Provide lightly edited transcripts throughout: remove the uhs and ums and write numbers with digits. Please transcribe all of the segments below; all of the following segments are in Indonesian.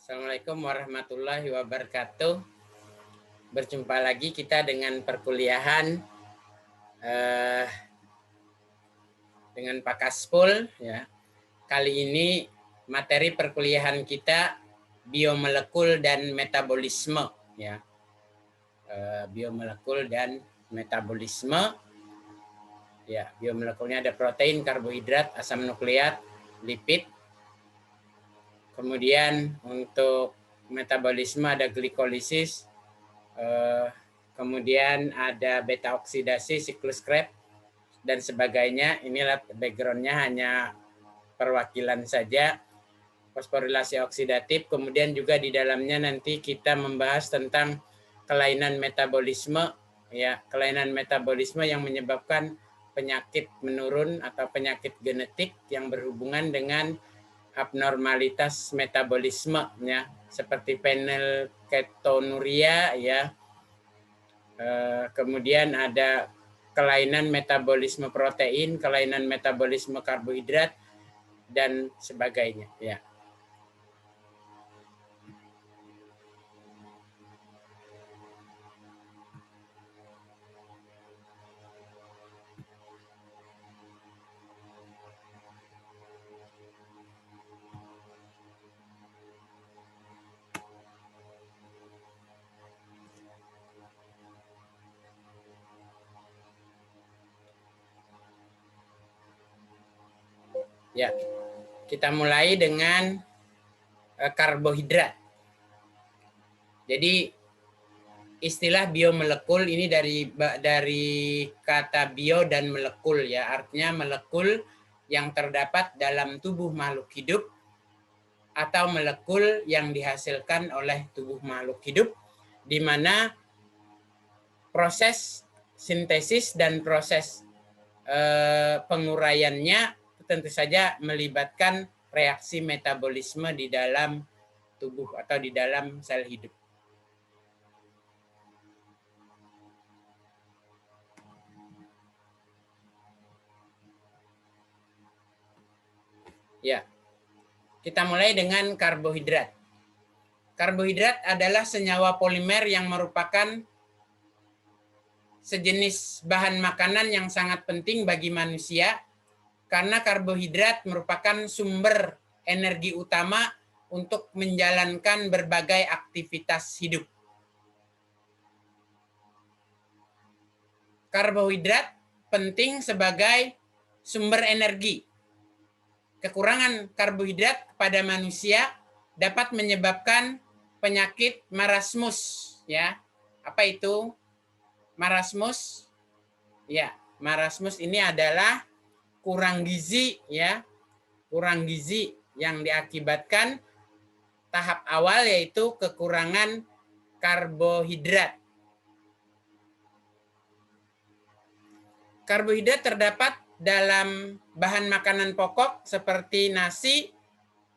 Assalamualaikum warahmatullahi wabarakatuh. Berjumpa lagi kita dengan perkuliahan dengan Pak Kaspul ya. Kali ini materi perkuliahan kita biomolekul dan metabolisme ya. Biomolekul dan metabolisme. Ya, biomolekulnya ada protein, karbohidrat, asam nukleat, lipid. Kemudian untuk metabolisme ada glikolisis, kemudian ada beta oksidasi, siklus Krebs, dan sebagainya. Inilah backgroundnya, hanya perwakilan saja. Fosforilasi oksidatif, kemudian juga di dalamnya nanti kita membahas tentang kelainan metabolisme, ya, kelainan metabolisme yang menyebabkan penyakit menurun atau penyakit genetik yang berhubungan dengan abnormalitas metabolisme ya, seperti fenilketonuria ya. Kemudian ada kelainan metabolisme protein, kelainan metabolisme karbohidrat dan sebagainya ya. Ya, kita mulai dengan karbohidrat. Jadi istilah biomolekul ini dari kata bio dan molekul ya, artinya molekul yang terdapat dalam tubuh makhluk hidup atau molekul yang dihasilkan oleh tubuh makhluk hidup, di mana proses sintesis dan proses penguraiannya tentu saja melibatkan reaksi metabolisme di dalam tubuh atau di dalam sel hidup. Ya, kita mulai dengan karbohidrat. Karbohidrat adalah senyawa polimer yang merupakan sejenis bahan makanan yang sangat penting bagi manusia, karena karbohidrat merupakan sumber energi utama untuk menjalankan berbagai aktivitas hidup. Karbohidrat penting sebagai sumber energi. Kekurangan karbohidrat pada manusia dapat menyebabkan penyakit marasmus ya. Apa itu marasmus? Ya, marasmus ini adalah kurang gizi ya. Kurang gizi yang diakibatkan tahap awal yaitu kekurangan karbohidrat. Karbohidrat terdapat dalam bahan makanan pokok seperti nasi,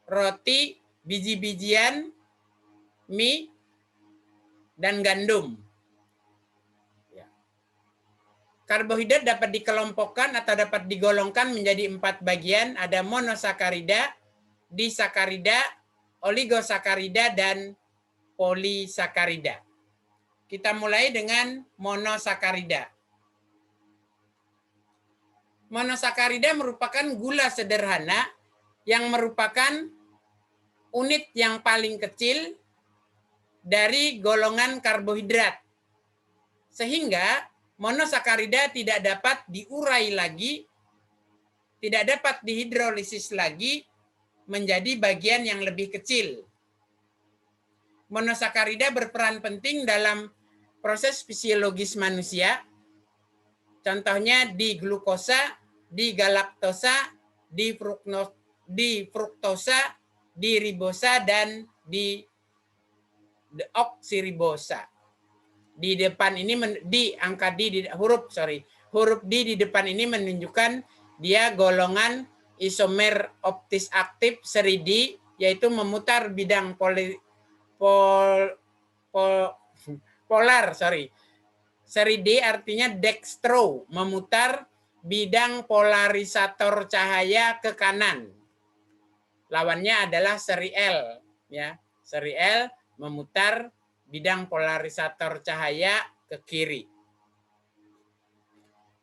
roti, biji-bijian, mie, dan gandum. Karbohidrat dapat dikelompokkan atau dapat digolongkan menjadi 4 bagian. Ada monosakarida, disakarida, oligosakarida, dan polisakarida. Kita mulai dengan monosakarida. Monosakarida merupakan gula sederhana yang merupakan unit yang paling kecil dari golongan karbohidrat. Sehingga monosakarida tidak dapat diurai lagi, tidak dapat dihidrolisis lagi menjadi bagian yang lebih kecil. Monosakarida berperan penting dalam proses fisiologis manusia, contohnya di glukosa, di galaktosa, di fruktosa, di ribosa, dan di oksiribosa. Di depan ini huruf D di depan ini menunjukkan dia golongan isomer optis aktif seri D, yaitu memutar bidang polar. Seri D artinya dextro, memutar bidang polarisator cahaya ke kanan. Lawannya adalah seri L ya. Seri L memutar bidang polarisator cahaya ke kiri.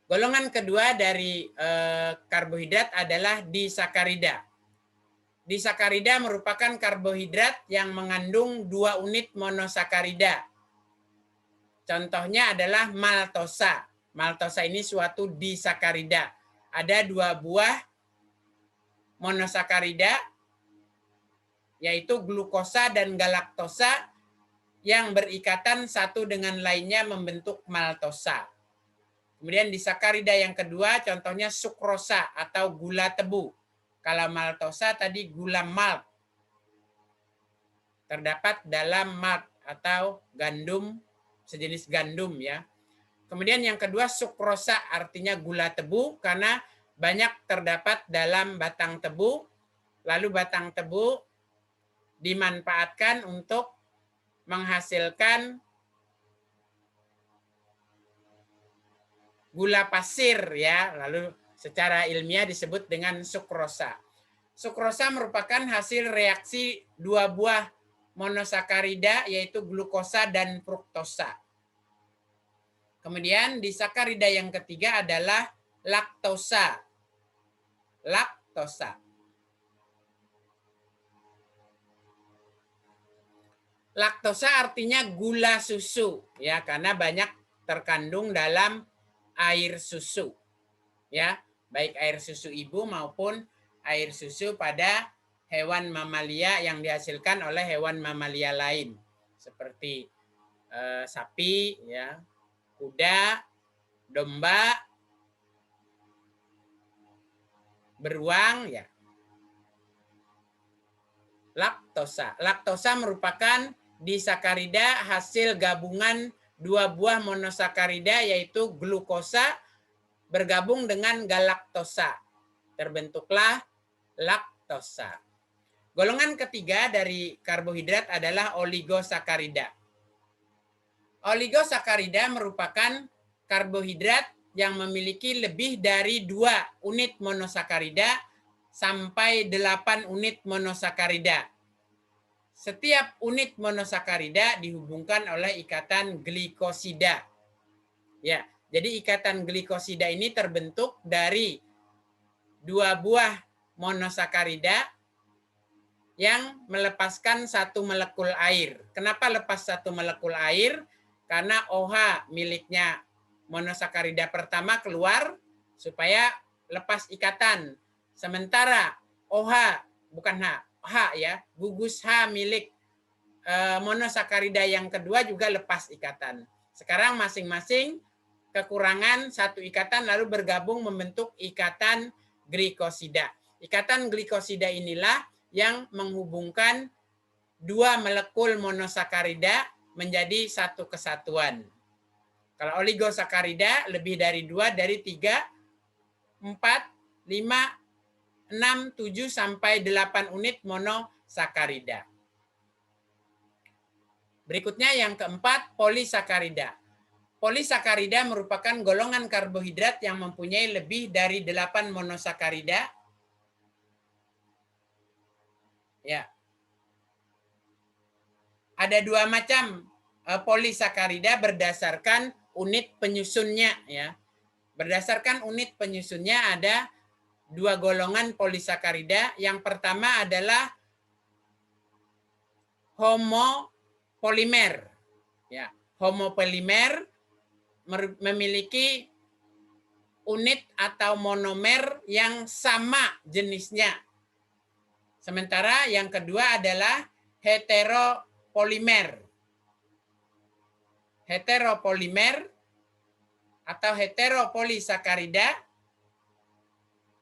Golongan kedua dari karbohidrat adalah disakarida. Disakarida merupakan karbohidrat yang mengandung 2 unit monosakarida. Contohnya adalah maltosa. Maltosa ini suatu disakarida. Ada 2 buah monosakarida, yaitu glukosa dan galaktosa, yang berikatan satu dengan lainnya membentuk maltosa. Kemudian disakarida yang kedua, contohnya sukrosa atau gula tebu. Kalau maltosa tadi gula malt. Terdapat dalam malt atau gandum, sejenis gandum ya. Kemudian yang kedua sukrosa, artinya gula tebu karena banyak terdapat dalam batang tebu. Lalu batang tebu dimanfaatkan untuk menghasilkan gula pasir ya. Lalu secara ilmiah disebut dengan sukrosa. Sukrosa merupakan hasil reaksi 2 buah monosakarida, yaitu glukosa dan fruktosa. Kemudian disakarida yang ketiga adalah laktosa. Laktosa. Laktosa artinya gula susu ya, karena banyak terkandung dalam air susu. Ya, baik air susu ibu maupun air susu pada hewan mamalia yang dihasilkan oleh hewan mamalia lain seperti sapi ya, kuda, domba, beruang ya. Laktosa. Laktosa merupakan disakarida hasil gabungan 2 buah monosakarida, yaitu glukosa bergabung dengan galaktosa. Terbentuklah laktosa. Golongan ketiga dari karbohidrat adalah oligosakarida. Oligosakarida merupakan karbohidrat yang memiliki lebih dari 2 unit monosakarida sampai 8 unit monosakarida. Setiap unit monosakarida dihubungkan oleh ikatan glikosida. Ya, jadi ikatan glikosida ini terbentuk dari 2 buah monosakarida yang melepaskan 1 molekul air. Kenapa lepas 1 molekul air? Karena OH miliknya monosakarida pertama keluar supaya lepas ikatan. Sementara OH, bukan H ya, gugus H milik monosakarida yang kedua juga lepas ikatan. Sekarang masing-masing kekurangan 1 ikatan lalu bergabung membentuk ikatan glikosida. Ikatan glikosida inilah yang menghubungkan 2 molekul monosakarida menjadi 1 kesatuan. Kalau oligosakarida lebih dari 2, dari 3, 4, 5, 6, 7, sampai 8 unit monosakarida. Berikutnya yang keempat, polisakarida. Polisakarida merupakan golongan karbohidrat yang mempunyai lebih dari 8 monosakarida. Ya. Ada 2 macam polisakarida berdasarkan unit penyusunnya ya. Berdasarkan unit penyusunnya ada 2 golongan polisakarida. Yang pertama adalah homopolimer. Ya, homopolimer memiliki unit atau monomer yang sama jenisnya. Sementara yang kedua adalah heteropolimer. Heteropolimer atau heteropolisakarida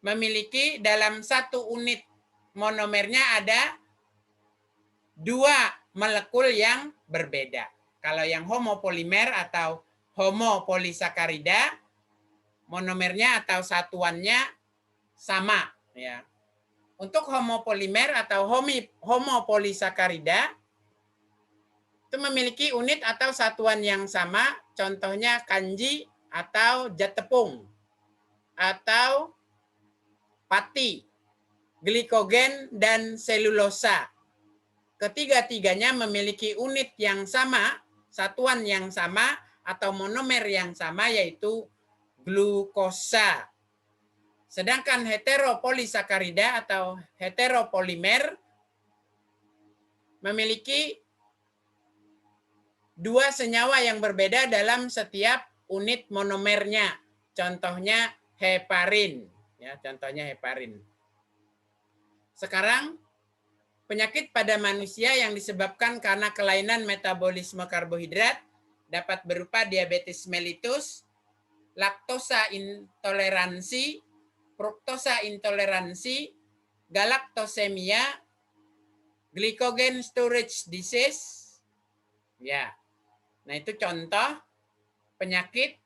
memiliki dalam 1 unit monomernya ada 2 molekul yang berbeda. Kalau yang homopolimer atau homopolisakarida, monomernya atau satuannya sama ya. Untuk homopolimer atau homopolisakarida itu memiliki unit atau satuan yang sama, contohnya kanji atau jatepung atau pati, glikogen dan selulosa. ketiga-tiganya memiliki unit yang sama, satuan yang sama, atau monomer yang sama, yaitu glukosa. Sedangkan heteropolisakarida atau heteropolimer memiliki dua senyawa yang berbeda dalam setiap unit monomernya. Contohnya heparin. Ya, contohnya heparin. Sekarang, penyakit pada manusia yang disebabkan karena kelainan metabolisme karbohidrat dapat berupa diabetes mellitus, laktosa intoleransi, fruktosa intoleransi, galaktosemia, glycogen storage disease. Ya. Nah, itu contoh penyakit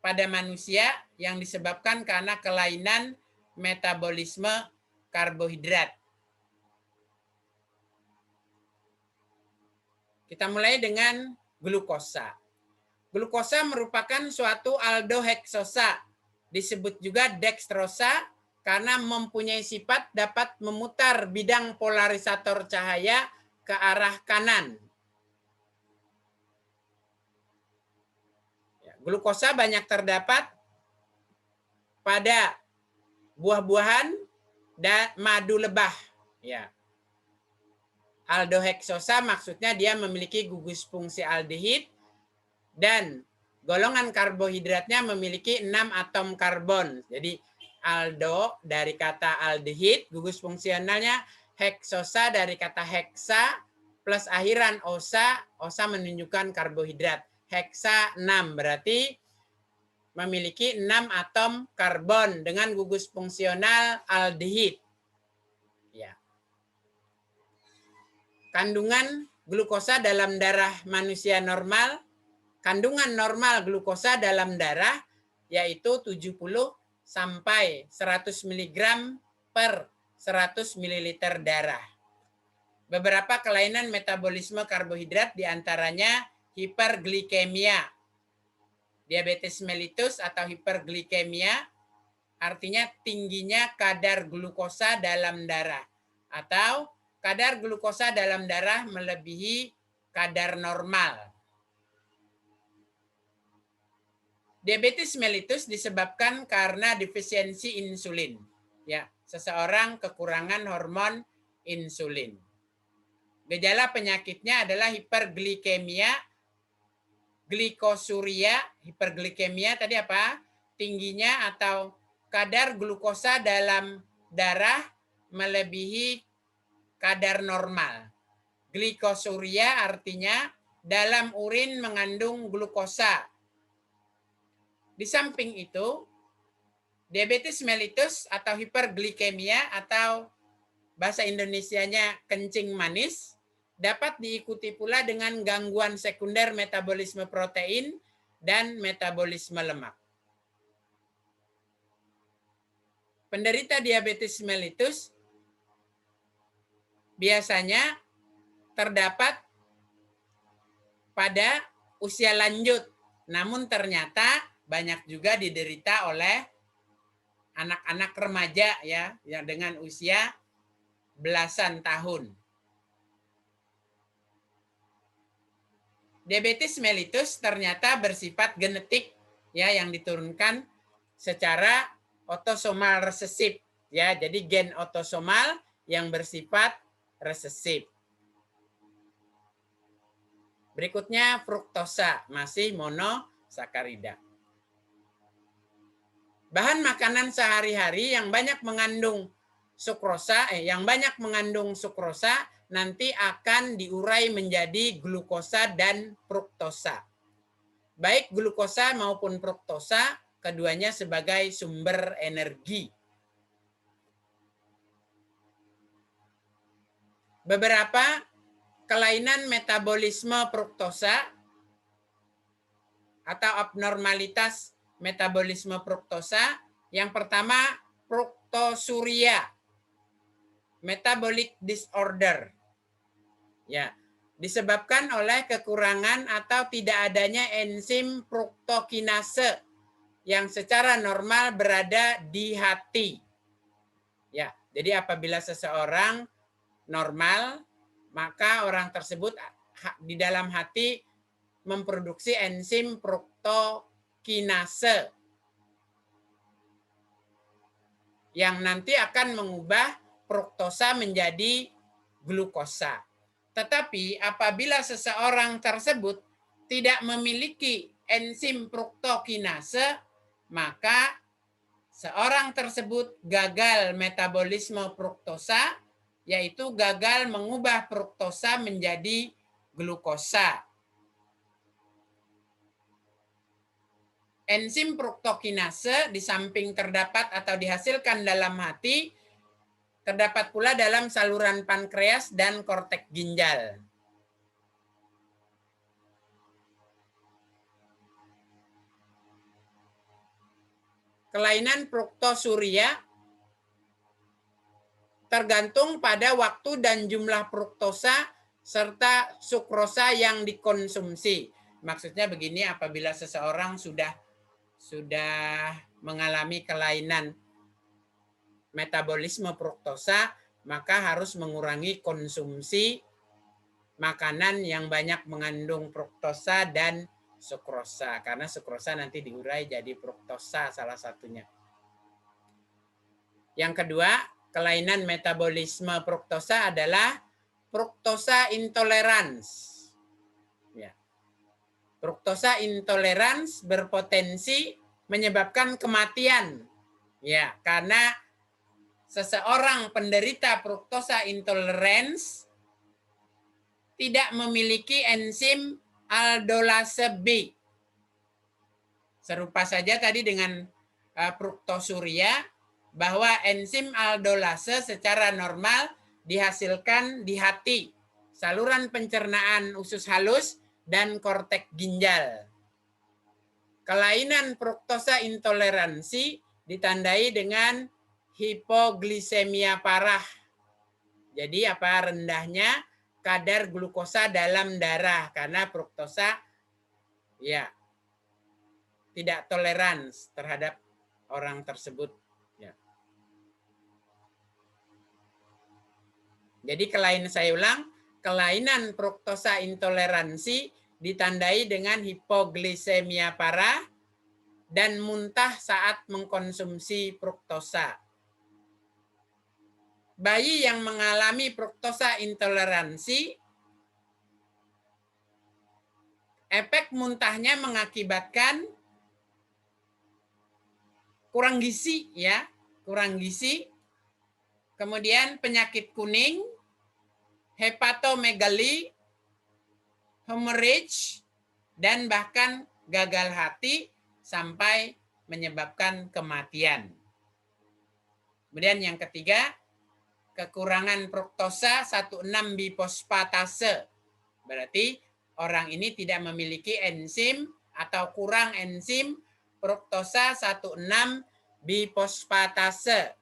pada manusia yang disebabkan karena kelainan metabolisme karbohidrat. Kita mulai dengan glukosa. Glukosa merupakan suatu aldoheksosa, disebut juga dextrosa karena mempunyai sifat dapat memutar bidang polarisator cahaya ke arah kanan. Glukosa banyak terdapat pada buah-buahan dan madu lebah. Ya. Aldoheksosa maksudnya dia memiliki gugus fungsi aldehid dan golongan karbohidratnya memiliki 6 atom karbon. Jadi aldo dari kata aldehid, gugus fungsionalnya heksosa dari kata heksa plus akhiran osa, osa menunjukkan karbohidrat. Heksa 6 berarti memiliki 6 atom karbon dengan gugus fungsional aldehid. Ya. Kandungan glukosa dalam darah manusia normal, kandungan normal glukosa dalam darah yaitu 70 sampai 100 mg per 100 ml darah. Beberapa kelainan metabolisme karbohidrat diantaranya hiperglikemia, diabetes mellitus atau hiperglikemia, artinya tingginya kadar glukosa dalam darah atau kadar glukosa dalam darah melebihi kadar normal. Diabetes mellitus disebabkan karena defisiensi insulin. Ya, seseorang kekurangan hormon insulin. Gejala penyakitnya adalah hiperglikemia, glikosuria. Hiperglikemia tadi apa? Tingginya atau kadar glukosa dalam darah melebihi kadar normal. Glikosuria artinya dalam urin mengandung glukosa. Di samping itu, diabetes mellitus atau hiperglikemia atau bahasa Indonesianya kencing manis dapat diikuti pula dengan gangguan sekunder metabolisme protein dan metabolisme lemak. Penderita diabetes mellitus biasanya terdapat pada usia lanjut, namun ternyata banyak juga diderita oleh anak-anak remaja ya, yang dengan usia belasan tahun. Diabetes mellitus ternyata bersifat genetik ya, yang diturunkan secara otosomal resesif ya. Jadi gen otosomal yang bersifat resesif. Berikutnya fruktosa, masih monosakarida. Bahan makanan sehari-hari yang banyak mengandung sukrosa, nanti akan diurai menjadi glukosa dan fruktosa. Baik glukosa maupun fruktosa, keduanya sebagai sumber energi. Beberapa kelainan metabolisme fruktosa atau abnormalitas metabolisme fruktosa. Yang pertama, fruktosuria, metabolic disorder. Ya, disebabkan oleh kekurangan atau tidak adanya enzim fruktokinase yang secara normal berada di hati. Ya, jadi apabila seseorang normal maka orang tersebut di dalam hati memproduksi enzim fruktokinase yang nanti akan mengubah fruktosa menjadi glukosa. Tetapi apabila seseorang tersebut tidak memiliki enzim fruktokinase, maka seorang tersebut gagal metabolisme fruktosa, yaitu gagal mengubah fruktosa menjadi glukosa. Enzim fruktokinase di samping terdapat atau dihasilkan dalam hati, terdapat pula dalam saluran pankreas dan korteks ginjal. Kelainan fruktosuria tergantung pada waktu dan jumlah fruktosa serta sukrosa yang dikonsumsi. Maksudnya begini, apabila seseorang sudah mengalami kelainan metabolisme fruktosa, maka harus mengurangi konsumsi makanan yang banyak mengandung fruktosa dan sukrosa, karena sukrosa nanti diurai jadi fruktosa salah satunya. Yang kedua, kelainan metabolisme fruktosa adalah fruktosa intolerans. Ya. Fruktosa intolerans berpotensi menyebabkan kematian. Ya, karena seseorang penderita fruktosa intolerans tidak memiliki enzim aldolase B. Serupa saja tadi dengan fruktosuria, bahwa enzim aldolase secara normal dihasilkan di hati, saluran pencernaan usus halus, dan korteks ginjal. Kelainan fruktosa intoleransi ditandai dengan hipoglikemia parah. Jadi rendahnya kadar glukosa dalam darah karena fruktosa ya tidak tolerans terhadap orang tersebut. Ya. Jadi saya ulang, kelainan fruktosa intoleransi ditandai dengan hipoglikemia parah dan muntah saat mengkonsumsi fruktosa. Bayi yang mengalami fruktosa intoleransi, efek muntahnya mengakibatkan kurang gizi, ya, kurang gizi, kemudian penyakit kuning, hepatomegali, hemorrhage, dan bahkan gagal hati sampai menyebabkan kematian. Kemudian yang ketiga, kekurangan fruktosa 1,6-bifosfatase. Berarti orang ini tidak memiliki enzim atau kurang enzim fruktosa 1,6-bifosfatase.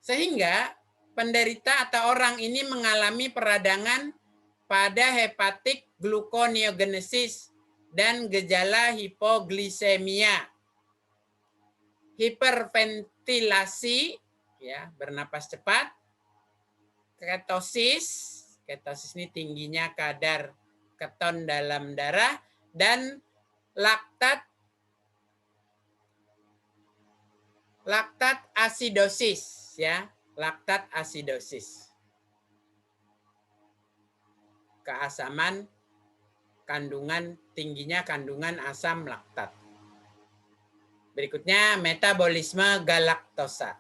Sehingga penderita atau orang ini mengalami peradangan pada hepatik gluconeogenesis dan gejala hipoglikemia, hiperventilasi, ya, bernapas cepat, ketosis ini tingginya kadar keton dalam darah, dan laktat asidosis, ya, laktat asidosis. Keasaman tingginya kandungan asam laktat. Berikutnya metabolisme galaktosa.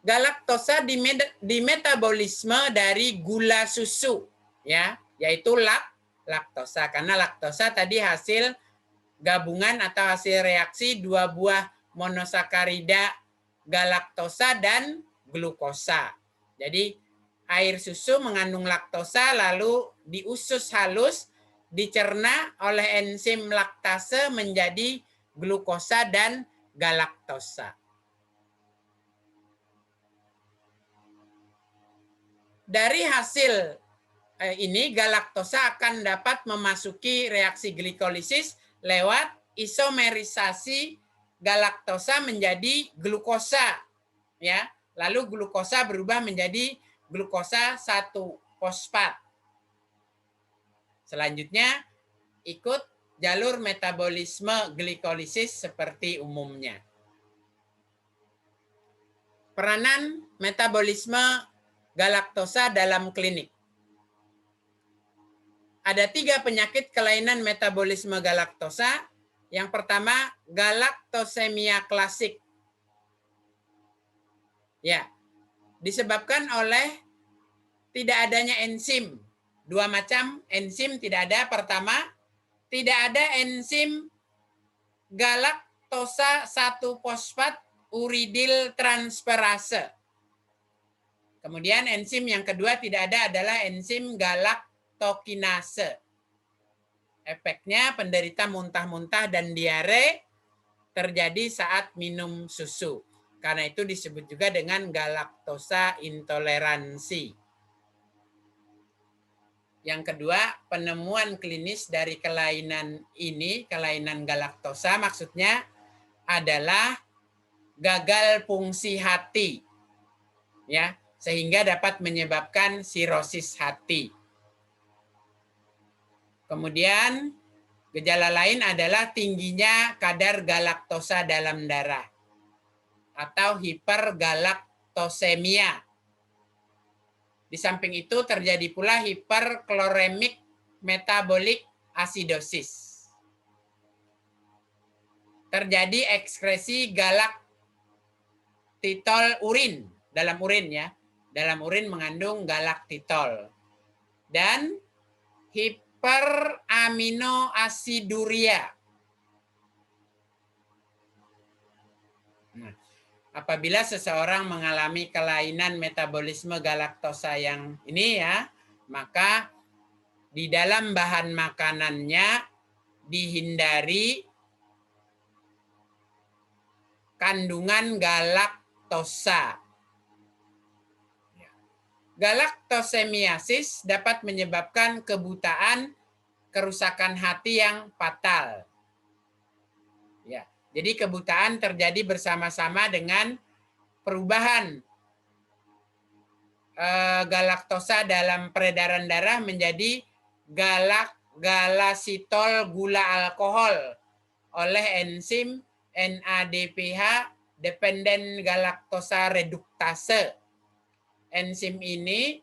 Galaktosa dimetabolisme dari gula susu, ya, yaitu laktosa. Karena laktosa tadi hasil gabungan atau hasil reaksi dua buah monosakarida galaktosa dan glukosa. Jadi air susu mengandung laktosa lalu di usus halus dicerna oleh enzim laktase menjadi glukosa dan galaktosa. Dari hasil ini galaktosa akan dapat memasuki reaksi glikolisis lewat isomerisasi galaktosa menjadi glukosa, ya. Lalu glukosa berubah menjadi glukosa 1 fosfat. Selanjutnya ikut jalur metabolisme glikolisis seperti umumnya. Peranan metabolisme galaktosa dalam klinik. Ada 3 penyakit kelainan metabolisme galaktosa. Yang pertama, galaktosemia klasik. Ya, disebabkan oleh tidak adanya enzim. 2 macam enzim tidak ada. Pertama, tidak ada enzim galaktosa 1 fosfat uridil transferase. Kemudian enzim yang kedua tidak ada adalah enzim galaktokinase. Efeknya penderita muntah-muntah dan diare terjadi saat minum susu. Karena itu disebut juga dengan galaktosa intoleransi. Yang kedua, penemuan klinis dari kelainan ini, kelainan galaktosa maksudnya adalah gagal fungsi hati. Ya, sehingga dapat menyebabkan sirosis hati. Kemudian gejala lain adalah tingginya kadar galaktosa dalam darah atau hipergalaktosemia. Di samping itu terjadi pula hiperkloremik metabolic acidosis. Terjadi ekskresi galaktitol urin dalam urin ya. Dalam urin mengandung galaktitol. Dan hiperaminoasiduria. Nah, apabila seseorang mengalami kelainan metabolisme galaktosa yang ini ya, maka di dalam bahan makanannya dihindari kandungan galaktosa. Galaktosemiasis dapat menyebabkan kebutaan, kerusakan hati yang fatal. Ya, jadi kebutaan terjadi bersama-sama dengan perubahan galaktosa dalam peredaran darah menjadi galasitol gula alkohol oleh enzim NADPH dependent galaktosa reduktase. Enzim ini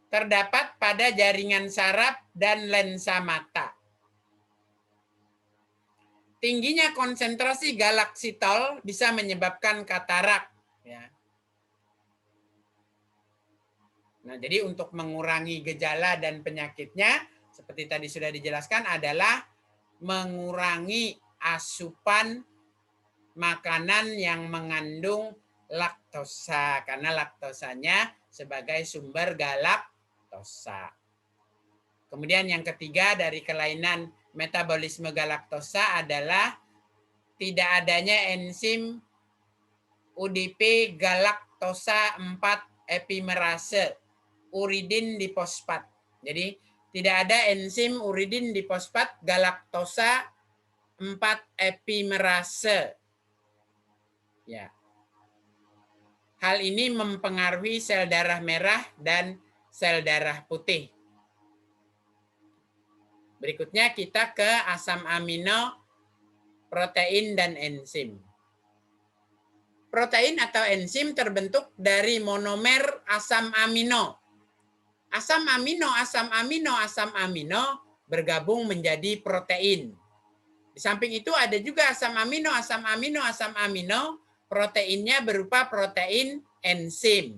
terdapat pada jaringan saraf dan lensa mata. Tingginya konsentrasi galaksitol bisa menyebabkan katarak. Ya. Nah, jadi untuk mengurangi gejala dan penyakitnya, seperti tadi sudah dijelaskan, adalah mengurangi asupan makanan yang mengandung laktosa, karena laktosanya sebagai sumber galaktosa. Kemudian yang ketiga dari kelainan metabolisme galaktosa adalah tidak adanya enzim UDP galaktosa 4 epimerase uridin difosfat. Jadi tidak ada enzim uridin difosfat galaktosa 4 epimerase. Ya. Hal ini mempengaruhi sel darah merah dan sel darah putih. Berikutnya kita ke asam amino, protein, dan enzim. Protein atau enzim terbentuk dari monomer asam amino. Asam amino bergabung menjadi protein. Di samping itu ada juga asam amino. Proteinnya berupa protein enzim.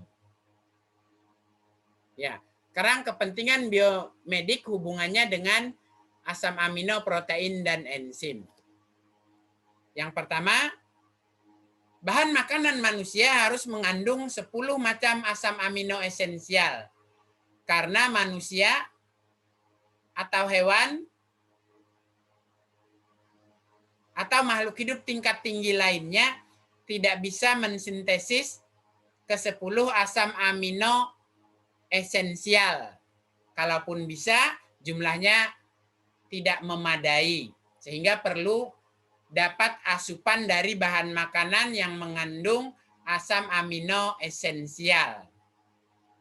Ya, sekarang kepentingan biomedik hubungannya dengan asam amino, protein, dan enzim. Yang pertama, bahan makanan manusia harus mengandung 10 macam asam amino esensial. Karena manusia atau hewan atau makhluk hidup tingkat tinggi lainnya tidak bisa mensintesis ke-10 asam amino esensial. Kalaupun bisa, jumlahnya tidak memadai. Sehingga perlu dapat asupan dari bahan makanan yang mengandung asam amino esensial.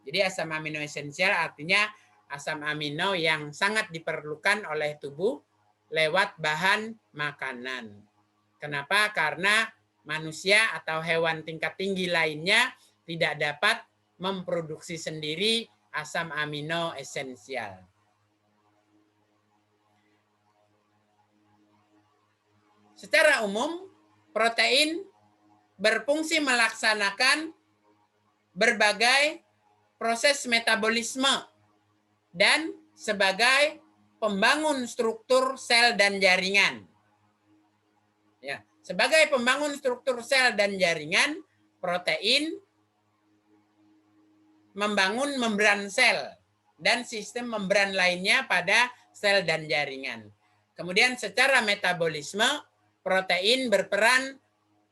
Jadi asam amino esensial artinya asam amino yang sangat diperlukan oleh tubuh lewat bahan makanan. Kenapa? Karena manusia atau hewan tingkat tinggi lainnya tidak dapat memproduksi sendiri asam amino esensial. Secara umum, protein berfungsi melaksanakan berbagai proses metabolisme dan sebagai pembangun struktur sel dan jaringan. Ya, sebagai pembangun struktur sel dan jaringan, protein membangun membran sel dan sistem membran lainnya pada sel dan jaringan. Kemudian secara metabolisme, protein berperan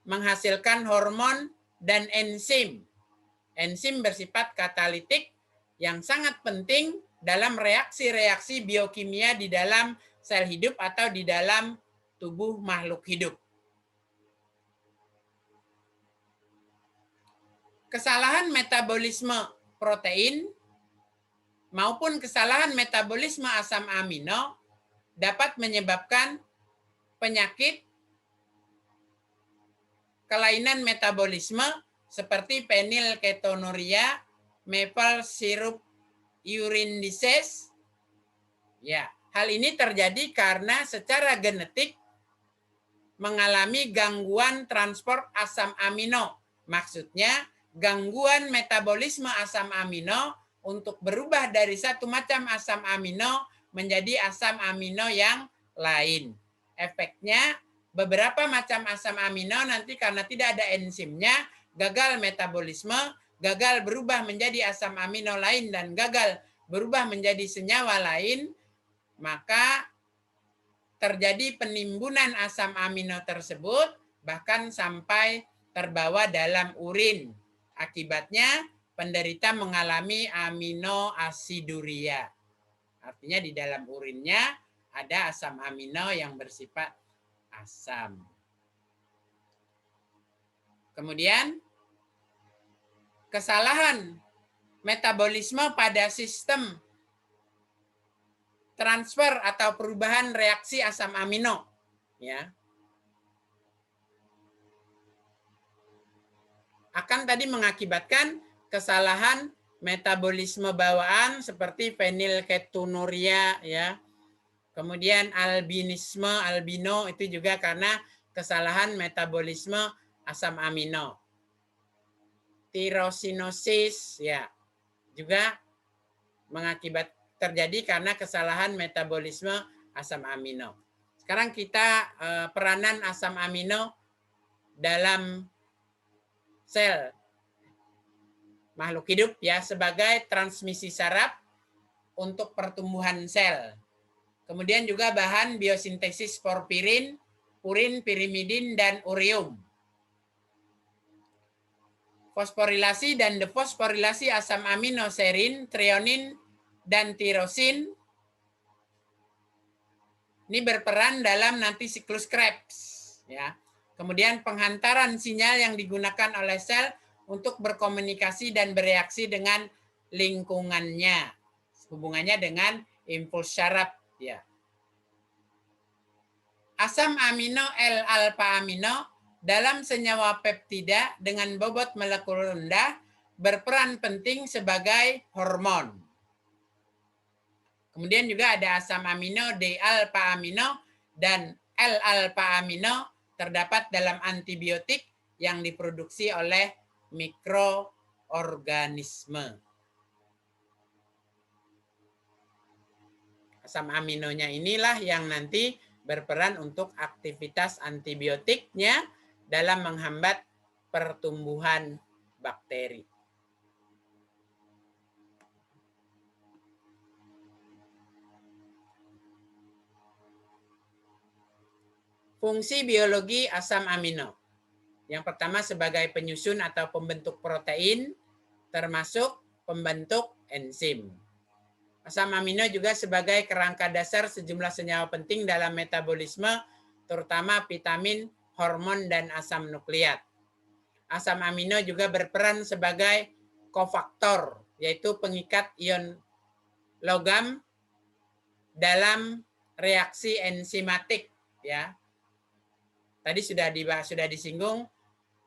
menghasilkan hormon dan enzim. Enzim bersifat katalitik yang sangat penting dalam reaksi-reaksi biokimia di dalam sel hidup atau di dalam tubuh makhluk hidup. Kesalahan metabolisme protein maupun kesalahan metabolisme asam amino dapat menyebabkan penyakit kelainan metabolisme seperti fenilketonuria, maple syrup urine disease. Ya, hal ini terjadi karena secara genetik mengalami gangguan transport asam amino. Maksudnya, gangguan metabolisme asam amino untuk berubah dari satu macam asam amino menjadi asam amino yang lain. Efeknya, beberapa macam asam amino nanti karena tidak ada enzimnya, gagal metabolisme, gagal berubah menjadi asam amino lain, dan gagal berubah menjadi senyawa lain, maka terjadi penimbunan asam amino tersebut, bahkan sampai terbawa dalam urin. Akibatnya, penderita mengalami aminoasiduria. Artinya di dalam urinnya ada asam amino yang bersifat asam. Kemudian, kesalahan metabolisme pada sistem transfer atau perubahan reaksi asam amino, ya, akan tadi mengakibatkan kesalahan metabolisme bawaan seperti fenilketonuria, ya. Kemudian albino itu juga karena kesalahan metabolisme asam amino. Tirosinosis, ya, juga terjadi karena kesalahan metabolisme asam amino. Sekarang kita peranan asam amino dalam sel makhluk hidup, ya, sebagai transmisi saraf untuk pertumbuhan sel. Kemudian juga bahan biosintesis porfirin, purin, pirimidin, dan ureum. Fosforilasi dan defosforilasi asam amino serin, treonin, dan tirosin ini berperan dalam nanti siklus Krebs, ya. Kemudian penghantaran sinyal yang digunakan oleh sel untuk berkomunikasi dan bereaksi dengan lingkungannya, hubungannya dengan impuls syaraf, ya. Asam amino L-alfa amino dalam senyawa peptida dengan bobot molekul rendah berperan penting sebagai hormon. Kemudian juga ada asam amino D-alfa amino dan L-alfa amino terdapat dalam antibiotik yang diproduksi oleh mikroorganisme. Asam aminonya inilah yang nanti berperan untuk aktivitas antibiotiknya dalam menghambat pertumbuhan bakteri. Fungsi biologi asam amino. Yang pertama sebagai penyusun atau pembentuk protein, termasuk pembentuk enzim. Asam amino juga sebagai kerangka dasar sejumlah senyawa penting dalam metabolisme, terutama vitamin, hormon, dan asam nukleat. asam amino juga berperan sebagai kofaktor, yaitu pengikat ion logam dalam reaksi enzimatik, ya. Tadi sudah disinggung,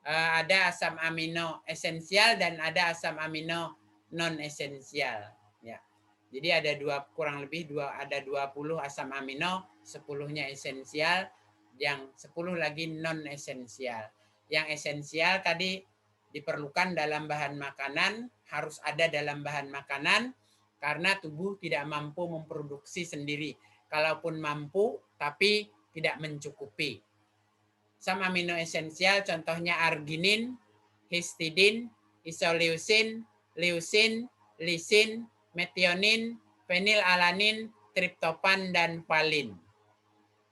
ada asam amino esensial dan ada asam amino non esensial, ya. Jadi ada kurang lebih ada 20 asam amino, 10-nya esensial, yang 10 lagi non esensial. Yang esensial tadi diperlukan dalam bahan makanan, harus ada dalam bahan makanan karena tubuh tidak mampu memproduksi sendiri. Kalaupun mampu tapi tidak mencukupi. Asam amino esensial contohnya arginin, histidin, isoleusin, leusin, lisin, metionin, fenilalanin, triptopan, dan valin.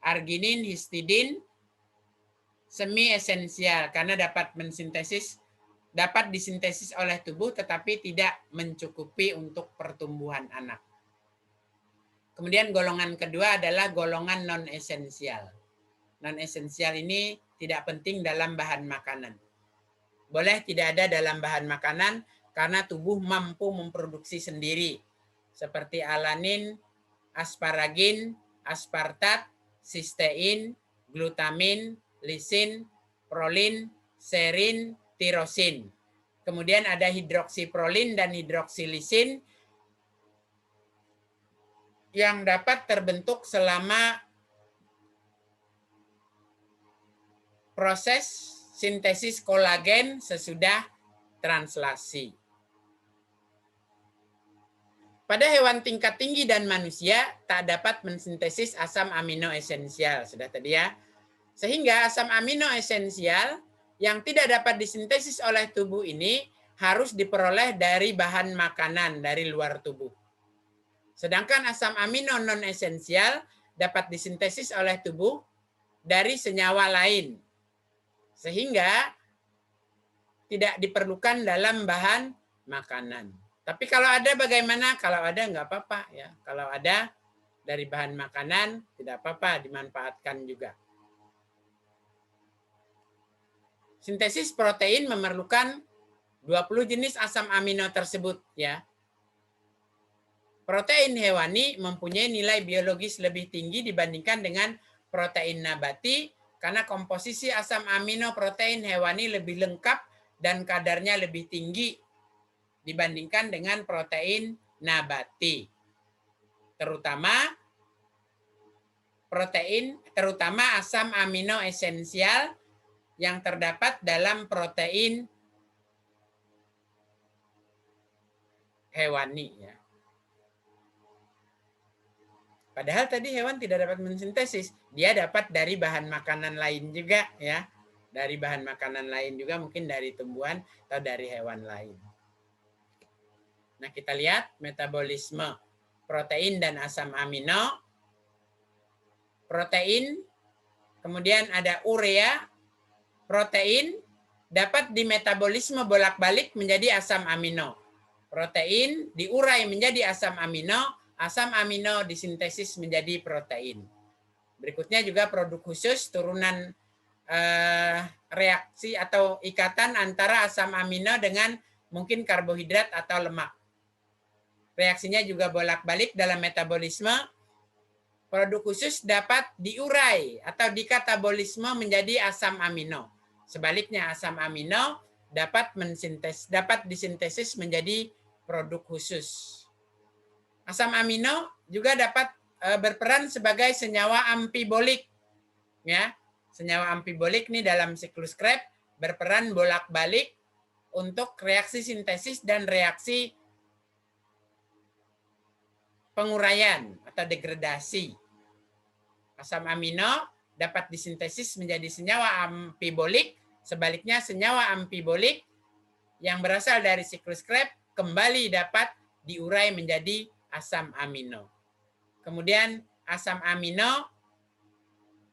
Arginin, histidin semi esensial karena dapat disintesis oleh tubuh tetapi tidak mencukupi untuk pertumbuhan anak. Kemudian golongan kedua adalah golongan non esensial. Non esensial ini tidak penting dalam bahan makanan. Boleh tidak ada dalam bahan makanan karena tubuh mampu memproduksi sendiri. Seperti alanin, asparagin, aspartat, sistein, glutamin, lisin, prolin, serin, tirosin. Kemudian ada hidroksiprolin dan hidroksilisin yang dapat terbentuk selama proses sintesis kolagen sesudah translasi. Pada hewan tingkat tinggi dan manusia tak dapat mensintesis asam amino esensial, sudah tadi ya. Sehingga asam amino esensial yang tidak dapat disintesis oleh tubuh ini harus diperoleh dari bahan makanan dari luar tubuh. Sedangkan asam amino non esensial dapat disintesis oleh tubuh dari senyawa lain. Sehingga tidak diperlukan dalam bahan makanan. Tapi kalau ada bagaimana? Kalau ada nggak apa-apa ya. Kalau ada dari bahan makanan tidak apa-apa, dimanfaatkan juga. Sintesis protein memerlukan 20 jenis asam amino tersebut ya. Protein hewani mempunyai nilai biologis lebih tinggi dibandingkan dengan protein nabati karena komposisi asam amino protein hewani lebih lengkap dan kadarnya lebih tinggi dibandingkan dengan protein nabati. Terutama asam amino esensial yang terdapat dalam protein hewani ya. Padahal tadi hewan tidak dapat mensintesis, dia dapat dari bahan makanan lain juga ya. Dari bahan makanan lain juga, mungkin dari tumbuhan atau dari hewan lain. Nah, kita lihat metabolisme protein dan asam amino. Protein, kemudian ada urea. Protein dapat dimetabolisme bolak-balik menjadi asam amino. Protein diurai menjadi asam amino disintesis menjadi protein. Berikutnya juga produk khusus turunan reaksi atau ikatan antara asam amino dengan mungkin karbohidrat atau lemak. Reaksinya juga bolak-balik dalam metabolisme. Produk khusus dapat diurai atau dikatabolisme menjadi asam amino. Sebaliknya asam amino dapat disintesis menjadi produk khusus. Asam amino juga dapat berperan sebagai senyawa amfibolik. Ya, senyawa amfibolik nih dalam siklus Krebs berperan bolak-balik untuk reaksi sintesis dan reaksi penguraian atau degradasi. Asam amino dapat disintesis menjadi senyawa amfibolik, sebaliknya senyawa amfibolik yang berasal dari siklus Krebs kembali dapat diurai menjadi asam amino. Kemudian asam amino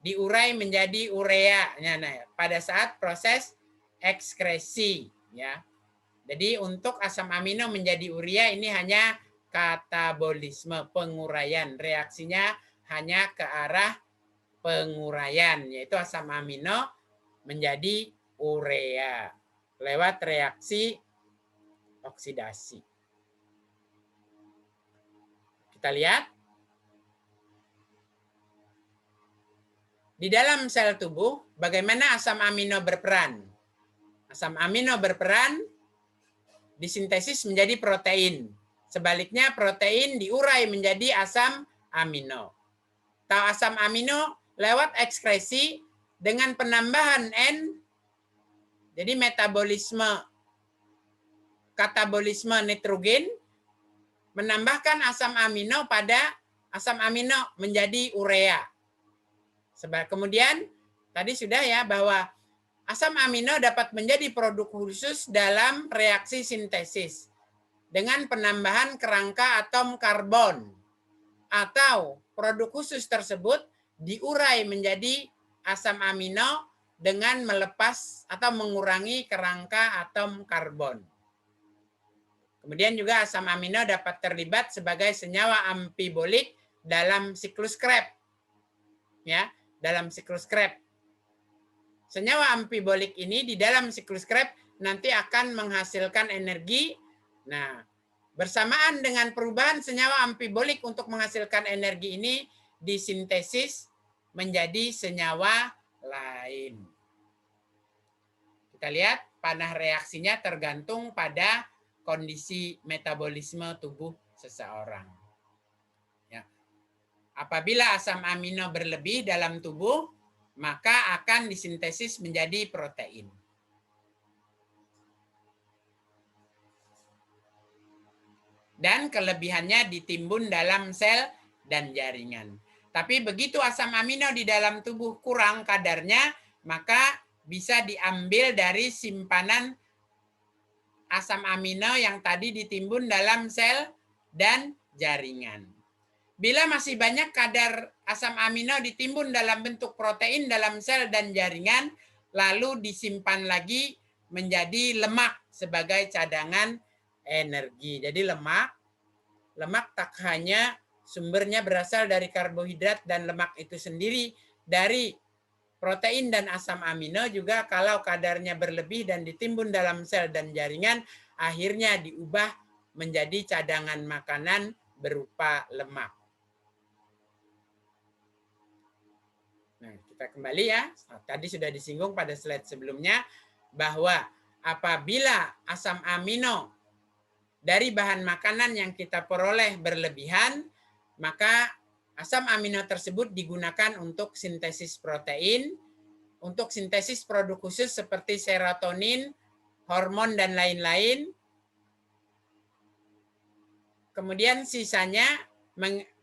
diurai menjadi urea pada saat proses ekskresi ya. Jadi untuk asam amino menjadi urea ini hanya katabolisme, penguraian. Reaksinya hanya ke arah penguraian, yaitu asam amino menjadi urea. lewat reaksi oksidasi. Kita lihat. Di dalam sel tubuh, bagaimana asam amino berperan? Asam amino berperan disintesis menjadi protein. Sebaliknya protein diurai menjadi asam amino. Tahu asam amino lewat ekskresi dengan penambahan N, jadi katabolisme nitrogen menambahkan asam amino pada asam amino menjadi urea. Kemudian tadi sudah ya bahwa asam amino dapat menjadi produk khusus dalam reaksi sintesis dengan penambahan kerangka atom karbon, atau produk khusus tersebut diurai menjadi asam amino dengan melepas atau mengurangi kerangka atom karbon. Kemudian juga asam amino dapat terlibat sebagai senyawa amfibolik dalam siklus Krebs. Ya, dalam siklus Krebs. Senyawa amfibolik ini di dalam siklus Krebs nanti akan menghasilkan energi. Nah, bersamaan dengan perubahan senyawa amfibolik untuk menghasilkan energi ini disintesis menjadi senyawa lain. Kita lihat panah reaksinya tergantung pada kondisi metabolisme tubuh seseorang. Ya. Apabila asam amino berlebih dalam tubuh, maka akan disintesis menjadi protein. Dan kelebihannya ditimbun dalam sel dan jaringan. Tapi begitu asam amino di dalam tubuh kurang kadarnya, maka bisa diambil dari simpanan asam amino yang tadi ditimbun dalam sel dan jaringan. Bila masih banyak kadar asam amino ditimbun dalam bentuk protein dalam sel dan jaringan, lalu disimpan lagi menjadi lemak sebagai cadangan energi. Jadi lemak tak hanya sumbernya berasal dari karbohidrat dan lemak itu sendiri, dari protein dan asam amino juga kalau kadarnya berlebih dan ditimbun dalam sel dan jaringan, akhirnya diubah menjadi cadangan makanan berupa lemak. Nah, kita kembali ya. Tadi sudah disinggung pada slide sebelumnya bahwa apabila asam amino dari bahan makanan yang kita peroleh berlebihan, maka asam amino tersebut digunakan untuk sintesis protein, untuk sintesis produk khusus seperti serotonin, hormon, dan lain-lain. Kemudian sisanya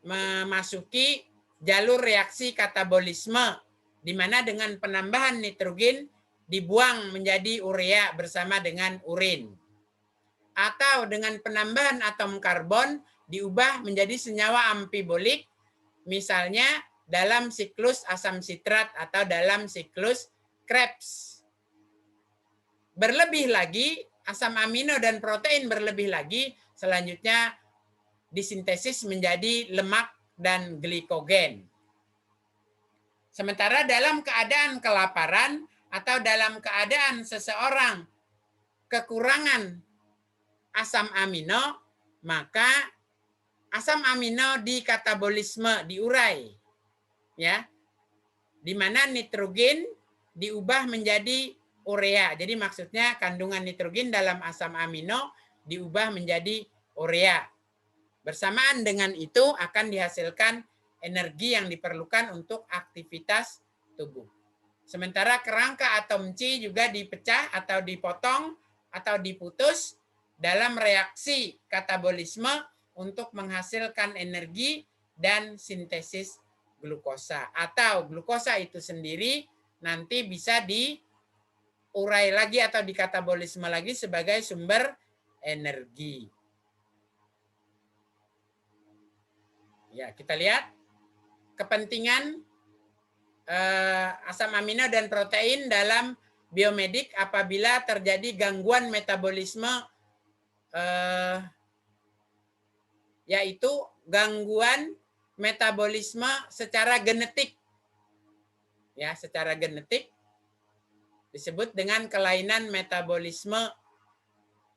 memasuki jalur reaksi katabolisme, di mana dengan penambahan nitrogen dibuang menjadi urea bersama dengan urin. Atau dengan penambahan atom karbon diubah menjadi senyawa amfibolik, misalnya dalam siklus asam sitrat atau dalam siklus Krebs. Berlebih lagi, asam amino dan protein berlebih lagi, selanjutnya disintesis menjadi lemak dan glikogen. Sementara dalam keadaan kelaparan atau dalam keadaan seseorang kekurangan asam amino, maka asam amino dikatabolisme, diurai, ya, di mana nitrogen diubah menjadi urea. Jadi maksudnya kandungan nitrogen dalam asam amino diubah menjadi urea. Bersamaan dengan itu akan dihasilkan energi yang diperlukan untuk aktivitas tubuh. Sementara kerangka atom C juga dipecah atau dipotong atau diputus dalam reaksi katabolisme untuk menghasilkan energi dan sintesis glukosa. Atau glukosa itu sendiri nanti bisa diurai lagi atau dikatabolisme lagi sebagai sumber energi. Ya, kita lihat kepentingan asam amino dan protein dalam biomedik apabila terjadi gangguan metabolisme, yaitu gangguan metabolisme secara genetik. Ya, secara genetik. Disebut dengan kelainan metabolisme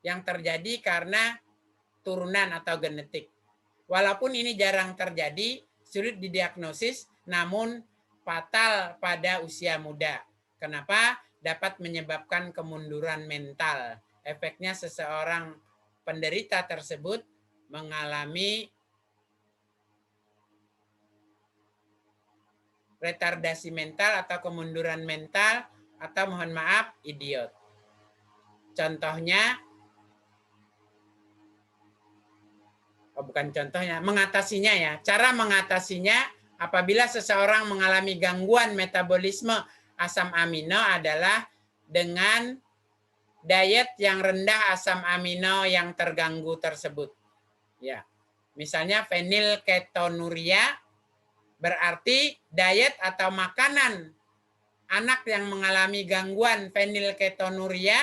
yang terjadi karena turunan atau genetik. Walaupun ini jarang terjadi, sulit didiagnosis, namun fatal pada usia muda. Kenapa? Dapat menyebabkan kemunduran mental. Efeknya seseorang penderita tersebut mengalami retardasi mental atau kemunduran mental atau mohon maaf, idiot. Contohnya, bukan contohnya, mengatasinya ya. Cara mengatasinya apabila seseorang mengalami gangguan metabolisme asam amino adalah dengan diet yang rendah asam amino yang terganggu tersebut. Ya. Misalnya fenilketonuria berarti diet atau makanan anak yang mengalami gangguan fenilketonuria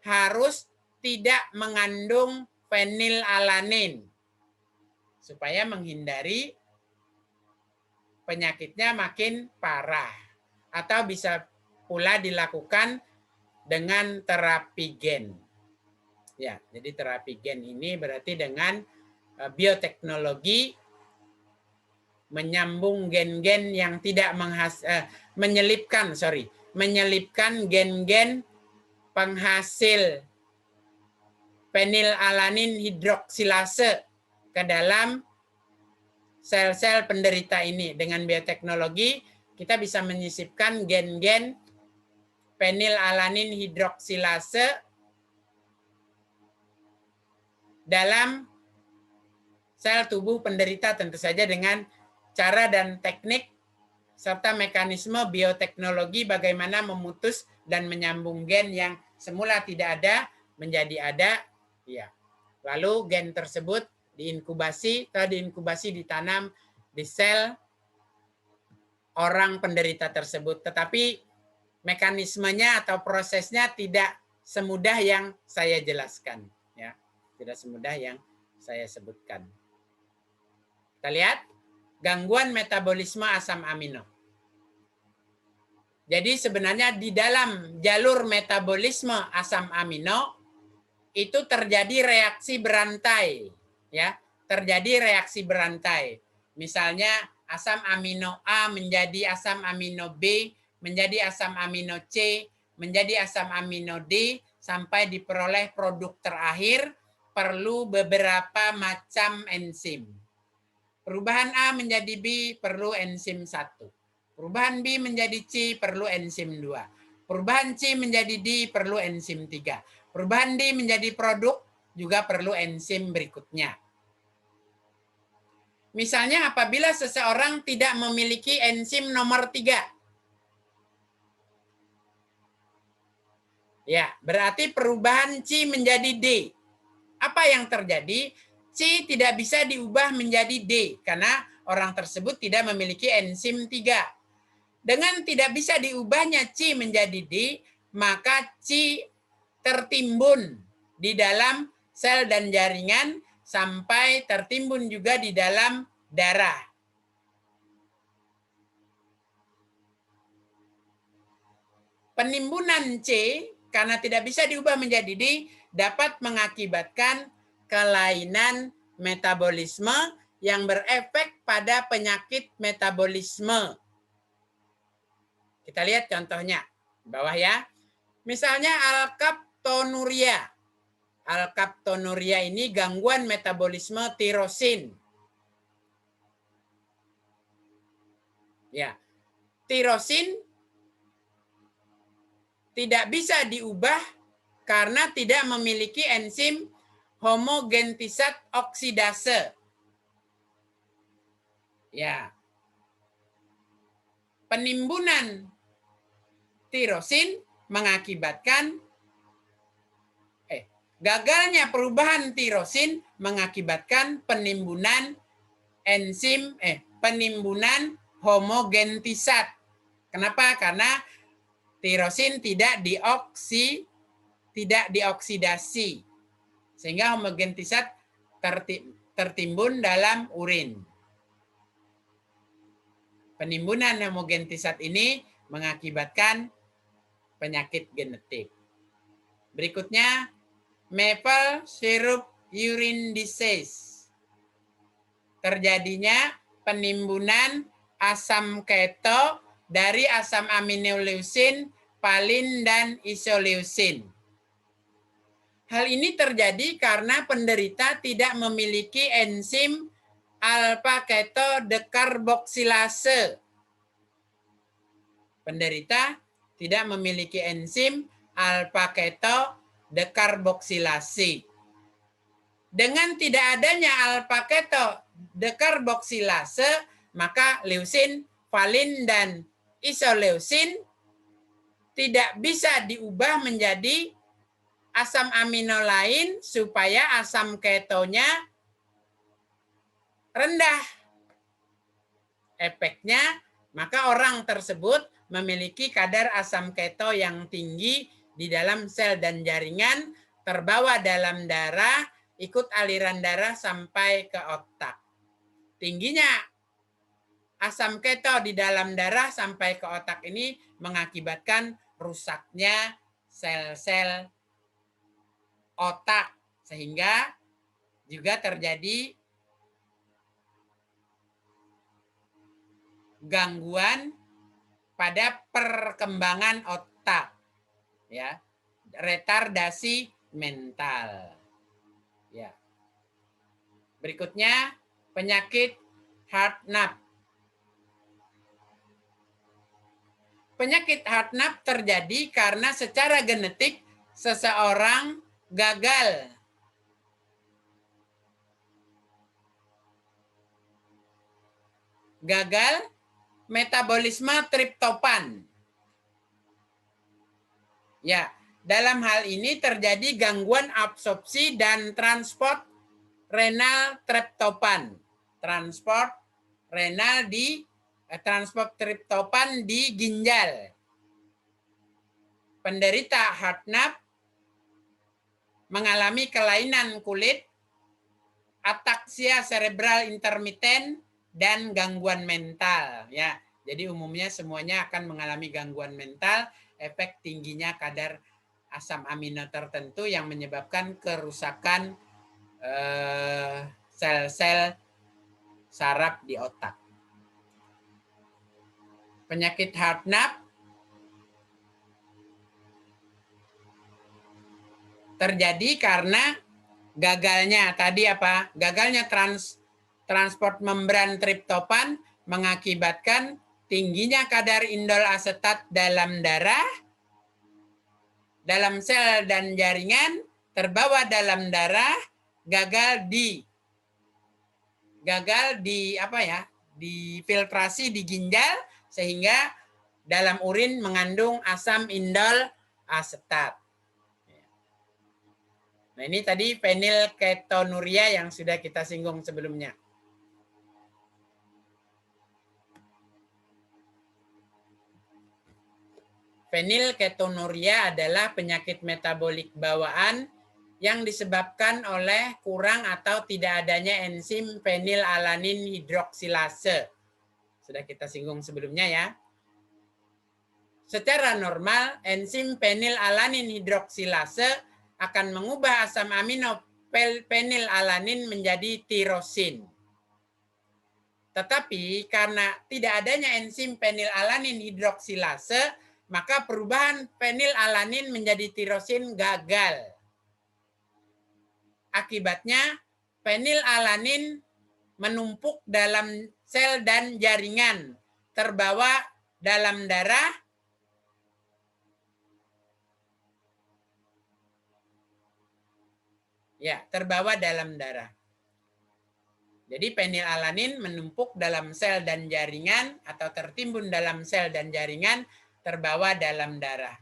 harus tidak mengandung fenilalanin supaya menghindari penyakitnya makin parah. Atau bisa pula dilakukan dengan terapi gen. Ya, jadi terapi gen ini berarti dengan bioteknologi menyambung gen-gen yang tidak menyelipkan gen-gen penghasil fenilalanin hidroksilase ke dalam sel-sel penderita ini. Dengan bioteknologi kita bisa menyisipkan gen-gen fenilalanin hidroksilase dalam sel tubuh penderita, tentu saja dengan cara dan teknik serta mekanisme bioteknologi bagaimana memutus dan menyambung gen yang semula tidak ada menjadi ada. Ya. Lalu gen tersebut diinkubasi, ditanam di sel orang penderita tersebut. Tetapi mekanismenya atau prosesnya tidak semudah yang saya jelaskan. Ya. Tidak semudah yang saya sebutkan. Kita lihat gangguan metabolisme asam amino. Jadi sebenarnya di dalam jalur metabolisme asam amino itu terjadi reaksi berantai, ya, terjadi reaksi berantai. Misalnya asam amino A menjadi asam amino B, menjadi asam amino C, menjadi asam amino D, sampai diperoleh produk terakhir perlu beberapa macam enzim. Perubahan A menjadi B perlu enzim 1. Perubahan B menjadi C perlu enzim 2. Perubahan C menjadi D perlu enzim 3. Perubahan D menjadi produk juga perlu enzim berikutnya. Misalnya apabila seseorang tidak memiliki enzim nomor 3. Ya, berarti perubahan C menjadi D. Apa yang terjadi? C tidak bisa diubah menjadi D karena orang tersebut tidak memiliki enzim 3. Dengan tidak bisa diubahnya C menjadi D, maka C tertimbun di dalam sel dan jaringan sampai tertimbun juga di dalam darah. Penimbunan C karena tidak bisa diubah menjadi D dapat mengakibatkan kelainan metabolisme yang berefek pada penyakit metabolisme. Kita lihat contohnya di bawah ya. Misalnya alkaptonuria. Alkaptonuria ini gangguan metabolisme tirosin. Ya. Tirosin tidak bisa diubah karena tidak memiliki enzim homogentisat oksidase. Ya. Penimbunan tirosin mengakibatkan gagalnya perubahan tirosin mengakibatkan penimbunan enzim penimbunan homogentisat. Kenapa? Karena tirosin tidak dioksidasi sehingga homogentisat tertimbun dalam urin. Penimbunan homogentisat ini mengakibatkan penyakit genetik. Berikutnya, maple syrup urine disease. Terjadinya penimbunan asam keto dari asam aminoleusin, valin, dan isoleusin. Hal ini terjadi karena penderita tidak memiliki enzim alpha keto dekarboksilase. Penderita tidak memiliki enzim alpha keto dekarboksilasi. Dengan tidak adanya alpha keto dekarboksilase, maka leusin, valin, dan isoleusin tidak bisa diubah menjadi asam amino lain supaya asam ketonya rendah. Efeknya, maka orang tersebut memiliki kadar asam keto yang tinggi di dalam sel dan jaringan, terbawa dalam darah, ikut aliran darah sampai ke otak. Tingginya asam keto di dalam darah sampai ke otak ini mengakibatkan rusaknya sel-sel otak, sehingga juga terjadi gangguan pada perkembangan otak, ya, retardasi mental. Ya. Berikutnya, penyakit Hartnup. Penyakit Hartnup terjadi karena secara genetik seseorang gagal metabolisme triptopan. Ya, dalam hal ini terjadi gangguan absorpsi dan transport renal triptopan. Transport triptopan di ginjal. Penderita Hartnup mengalami kelainan kulit, ataksia cerebral intermiten, dan gangguan mental. Ya, jadi umumnya semuanya akan mengalami gangguan mental, efek tingginya kadar asam amino tertentu yang menyebabkan kerusakan sel-sel saraf di otak. Penyakit Hartnup terjadi karena gagalnya transport membran triptopan mengakibatkan tingginya kadar indol asetat dalam darah, dalam sel dan jaringan, terbawa dalam darah, gagal difiltrasi di ginjal, sehingga dalam urin mengandung asam indol asetat. Nah, ini tadi fenilketonuria yang sudah kita singgung sebelumnya. Fenilketonuria adalah penyakit metabolik bawaan yang disebabkan oleh kurang atau tidak adanya enzim fenilalanin hidroksilase. Sudah kita singgung sebelumnya ya. Secara normal, enzim fenilalanin hidroksilase akan mengubah asam amino fenilalanin menjadi tirosin. Tetapi karena tidak adanya enzim fenilalanin hidroksilase, maka perubahan fenilalanin menjadi tirosin gagal. Akibatnya, fenilalanin menumpuk dalam sel dan jaringan, terbawa dalam darah, terbawa dalam darah. Jadi fenilalanin menumpuk dalam sel dan jaringan atau tertimbun dalam sel dan jaringan, terbawa dalam darah.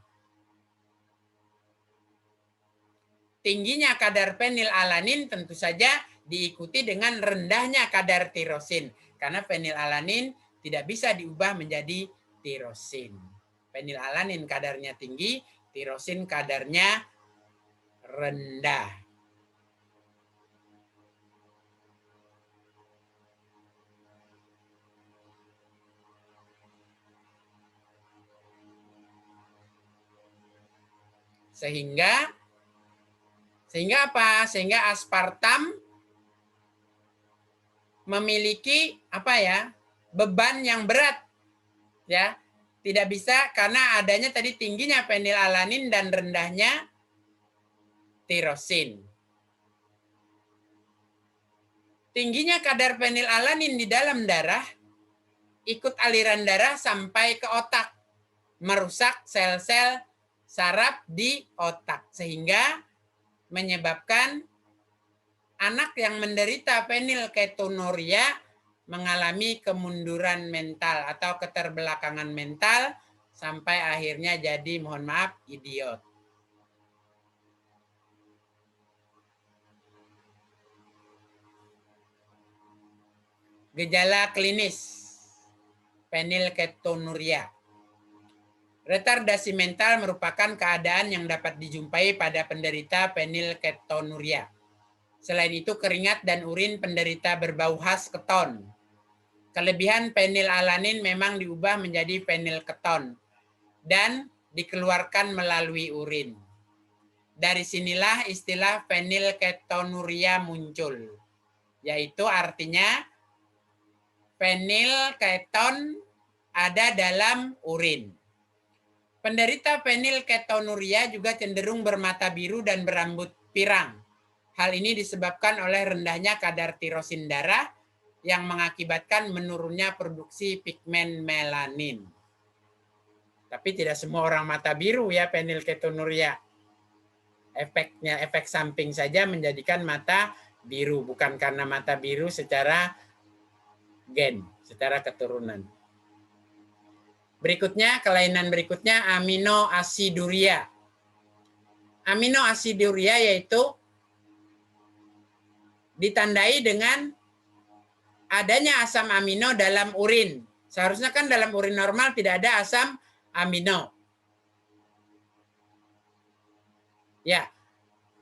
Tingginya kadar fenilalanin tentu saja diikuti dengan rendahnya kadar tirosin, karena fenilalanin tidak bisa diubah menjadi tirosin. Fenilalanin kadarnya tinggi, tirosin kadarnya rendah. Sehingga apa? Sehingga aspartam memiliki apa ya? Beban yang berat. Ya. Tidak bisa karena adanya tadi tingginya fenilalanin dan rendahnya tirosin. Tingginya kadar fenilalanin di dalam darah ikut aliran darah sampai ke otak, merusak sel-sel saraf di otak sehingga menyebabkan anak yang menderita fenilketonuria mengalami kemunduran mental atau keterbelakangan mental sampai akhirnya jadi, mohon maaf, idiot. Gejala klinis fenilketonuria. Retardasi mental merupakan keadaan yang dapat dijumpai pada penderita fenilketonuria. Selain itu, keringat dan urin penderita berbau khas keton. Kelebihan fenilalanin memang diubah menjadi fenilketon dan dikeluarkan melalui urin. Dari sinilah istilah fenilketonuria muncul, yaitu artinya fenilketon ada dalam urin. Penderita fenilketonuria juga cenderung bermata biru dan berambut pirang. Hal ini disebabkan oleh rendahnya kadar tirosin darah yang mengakibatkan menurunnya produksi pigmen melanin. Tapi tidak semua orang mata biru ya fenilketonuria. Efeknya, efek samping saja menjadikan mata biru, bukan karena mata biru secara gen, secara keturunan. Berikutnya, kelainan berikutnya aminoasiduria. Aminoasiduria yaitu ditandai dengan adanya asam amino dalam urin. Seharusnya kan dalam urin normal tidak ada asam amino. Ya,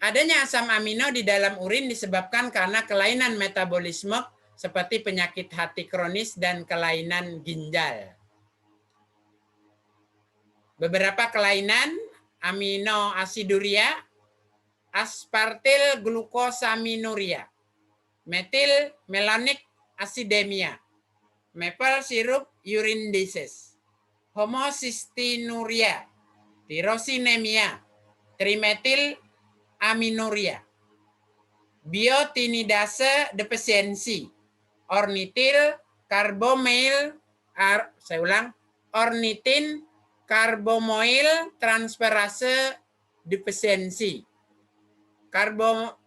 adanya asam amino di dalam urin disebabkan karena kelainan metabolisme seperti penyakit hati kronis dan kelainan ginjal. Beberapa kelainan aminoasiduria, aspartil glukosaminuria, metil melanic acidemia, maple syrup urine disease, homocystinuria, tirosinemia, trimetil aminuria, biotinidase deficiency, ornitil carbamyl, saya ulang, ornitin carbamoyl transferase deficiency,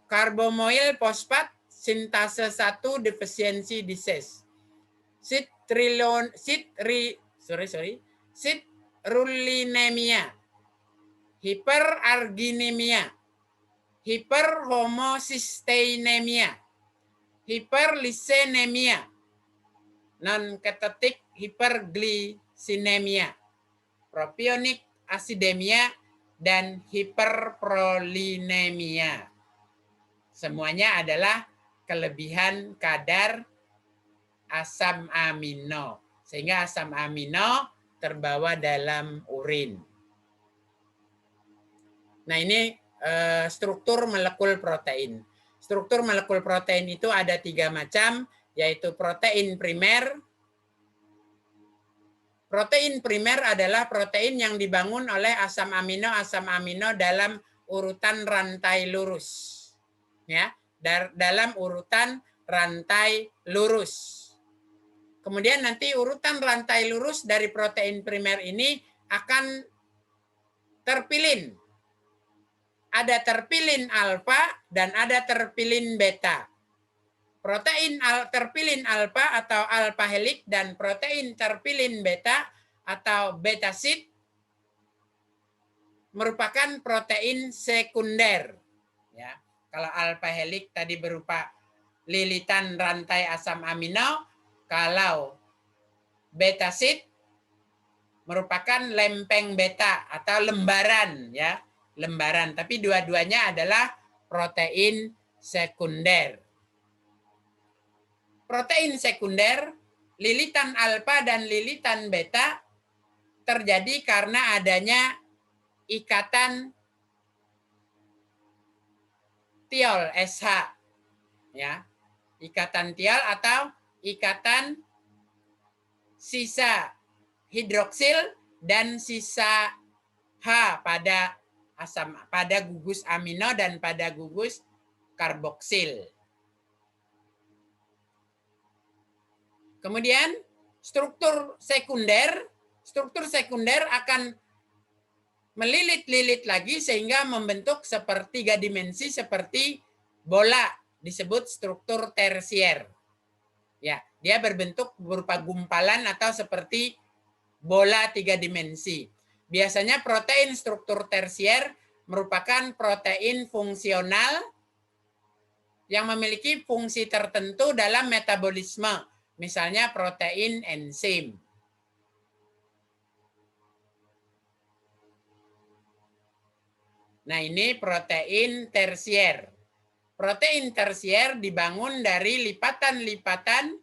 carbamoyl fosfat sintase 1 deficiency disease, citrullinemia, hiperarginemia, hiperhomocysteinemia, hiperlisenemia, non-ketotik hiperglisinemia, propionic acidemia, dan hiperprolinemia. Semuanya adalah kelebihan kadar asam amino. Sehingga asam amino terbawa dalam urin. Nah ini struktur molekul protein. Struktur molekul protein itu ada 3 macam, yaitu protein primer. Protein primer adalah protein yang dibangun oleh asam amino dalam urutan rantai lurus. Ya, dalam urutan rantai lurus. Kemudian nanti urutan rantai lurus dari protein primer ini akan terpilin. Ada terpilin alfa dan ada terpilin beta. Protein terpilin alfa atau alfa helik dan protein terpilin beta atau beta sheet merupakan protein sekunder. Ya, kalau alfa helik tadi berupa lilitan rantai asam amino, kalau beta sheet merupakan lempeng beta atau lembaran, ya, lembaran. Tapi dua-duanya adalah protein sekunder. Protein sekunder, lilitan alfa dan lilitan beta terjadi karena adanya ikatan tiol SH, ya, ikatan tiol atau ikatan sisa hidroksil dan sisa H pada gugus amino dan pada gugus karboksil. Kemudian struktur sekunder akan melilit-lilit lagi sehingga membentuk seperti 3 dimensi seperti bola, disebut struktur tersier. Ya, dia berbentuk berupa gumpalan atau seperti bola 3 dimensi. Biasanya protein struktur tersier merupakan protein fungsional yang memiliki fungsi tertentu dalam metabolisme, misalnya protein enzim. Nah, ini protein tersier. Protein tersier dibangun dari lipatan-lipatan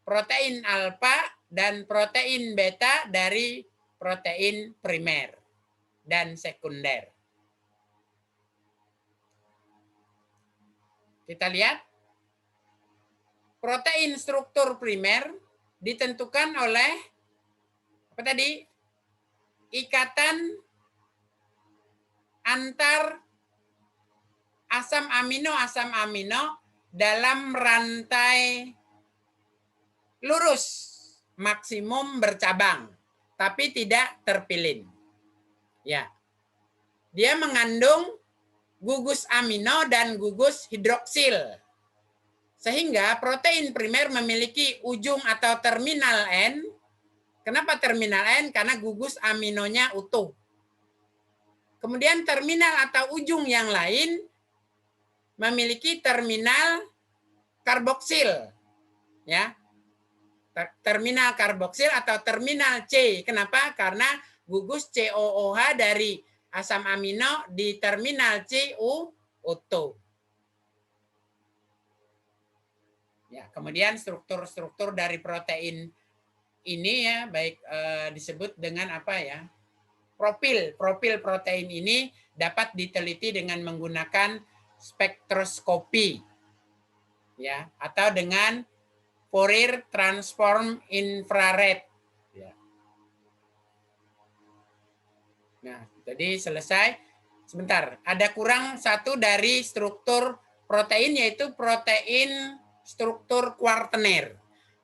protein alfa dan protein beta dari protein primer dan sekunder. Kita lihat, protein struktur primer ditentukan oleh apa tadi? Ikatan antar asam amino dalam rantai lurus, maksimum bercabang, tapi tidak terpilin. Ya, dia mengandung gugus amino dan gugus hidroksil. Sehingga protein primer memiliki ujung atau terminal N. Kenapa terminal N? Karena gugus aminonya utuh. Kemudian terminal atau ujung yang lain memiliki terminal karboksil. Ya. Terminal karboksil atau terminal C. Kenapa? Karena gugus COOH dari asam amino di terminal C utuh. Ya, kemudian struktur-struktur dari protein ini ya baik disebut dengan apa ya? Profil protein ini dapat diteliti dengan menggunakan spektroskopi. Ya, atau dengan Fourier transform infrared. Ya. Nah, jadi selesai. Sebentar, ada kurang satu dari struktur protein yaitu protein struktur kuartener.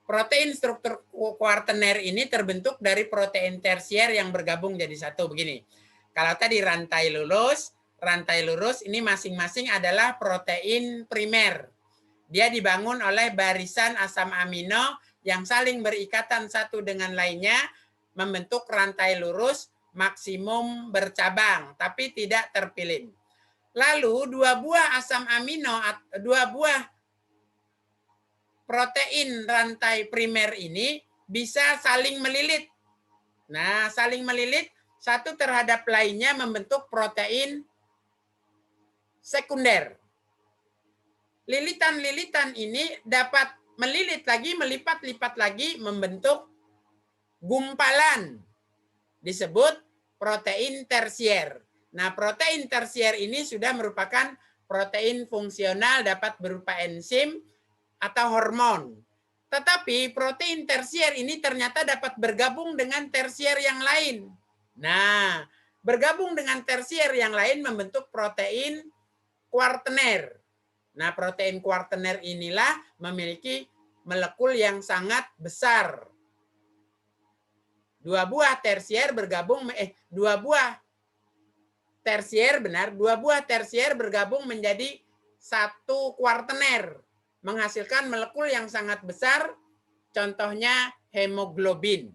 Protein struktur kuartener ini terbentuk dari protein tersier yang bergabung jadi satu begini. Kalau tadi rantai lurus ini masing-masing adalah protein primer. Dia dibangun oleh barisan asam amino yang saling berikatan satu dengan lainnya, membentuk rantai lurus maksimum bercabang, tapi tidak terpilin. Lalu dua buah protein rantai primer ini bisa saling melilit. Nah, saling melilit satu terhadap lainnya membentuk protein sekunder. Lilitan-lilitan ini dapat melilit lagi, melipat-lipat lagi, membentuk gumpalan. Disebut protein tersier. Nah, protein tersier ini sudah merupakan protein fungsional, dapat berupa enzim atau hormon. Tetapi protein tersier ini ternyata dapat bergabung dengan tersier yang lain. Nah, bergabung dengan tersier yang lain membentuk protein kuartener. Nah, protein kuartener inilah memiliki molekul yang sangat besar. Dua buah tersier bergabung menjadi satu kuartener, menghasilkan molekul yang sangat besar, contohnya hemoglobin.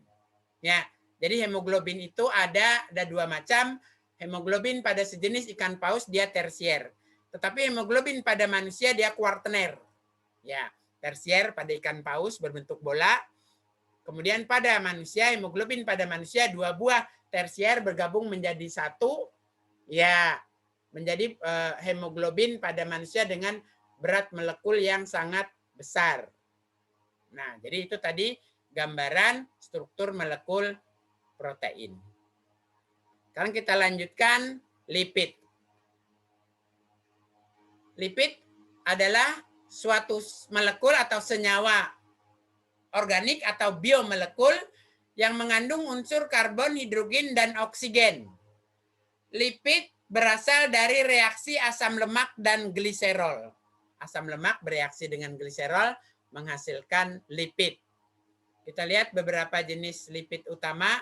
Ya, jadi hemoglobin itu ada dua macam. Hemoglobin pada sejenis ikan paus dia tersier. Tetapi hemoglobin pada manusia dia kuartener. Ya, tersier pada ikan paus berbentuk bola. Kemudian pada manusia, hemoglobin pada manusia dua buah tersier bergabung menjadi satu. Ya, menjadi hemoglobin pada manusia dengan berat molekul yang sangat besar. Nah, jadi itu tadi gambaran struktur molekul protein. Sekarang kita lanjutkan lipid. Lipid adalah suatu molekul atau senyawa organik atau biomolekul yang mengandung unsur karbon, hidrogen, dan oksigen. Lipid berasal dari reaksi asam lemak dan gliserol. Asam lemak bereaksi dengan gliserol menghasilkan lipid. Kita lihat beberapa jenis lipid utama.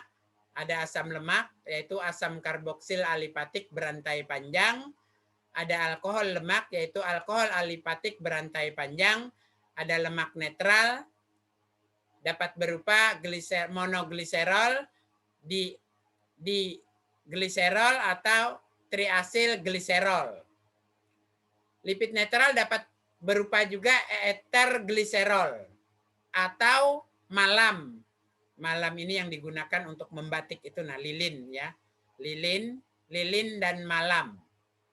Ada asam lemak, yaitu asam karboksil alipatik berantai panjang. Ada alkohol lemak, yaitu alkohol alipatik berantai panjang. Ada lemak netral, dapat berupa monogliserol, di gliserol atau triasil gliserol. Lipid netral dapat berupa juga eter gliserol atau malam. Malam ini yang digunakan untuk membatik itu, nah lilin ya. Lilin dan malam.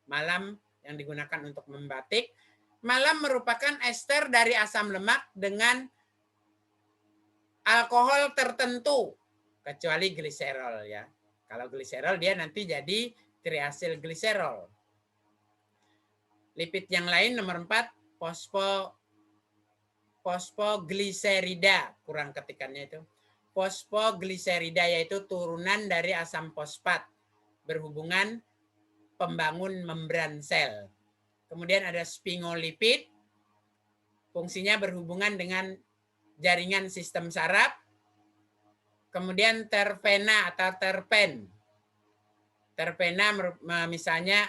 Malam yang digunakan untuk membatik. Malam merupakan ester dari asam lemak dengan alkohol tertentu, kecuali gliserol ya. Kalau gliserol dia nanti jadi triasil gliserol. Lipid yang lain nomor 4, fosfogliserida, kurang ketikannya itu. Fosfogliserida yaitu turunan dari asam fosfat, berhubungan pembangun membran sel. Kemudian ada sphingolipid, fungsinya berhubungan dengan jaringan sistem saraf. Kemudian terpena atau terpen. Terpena misalnya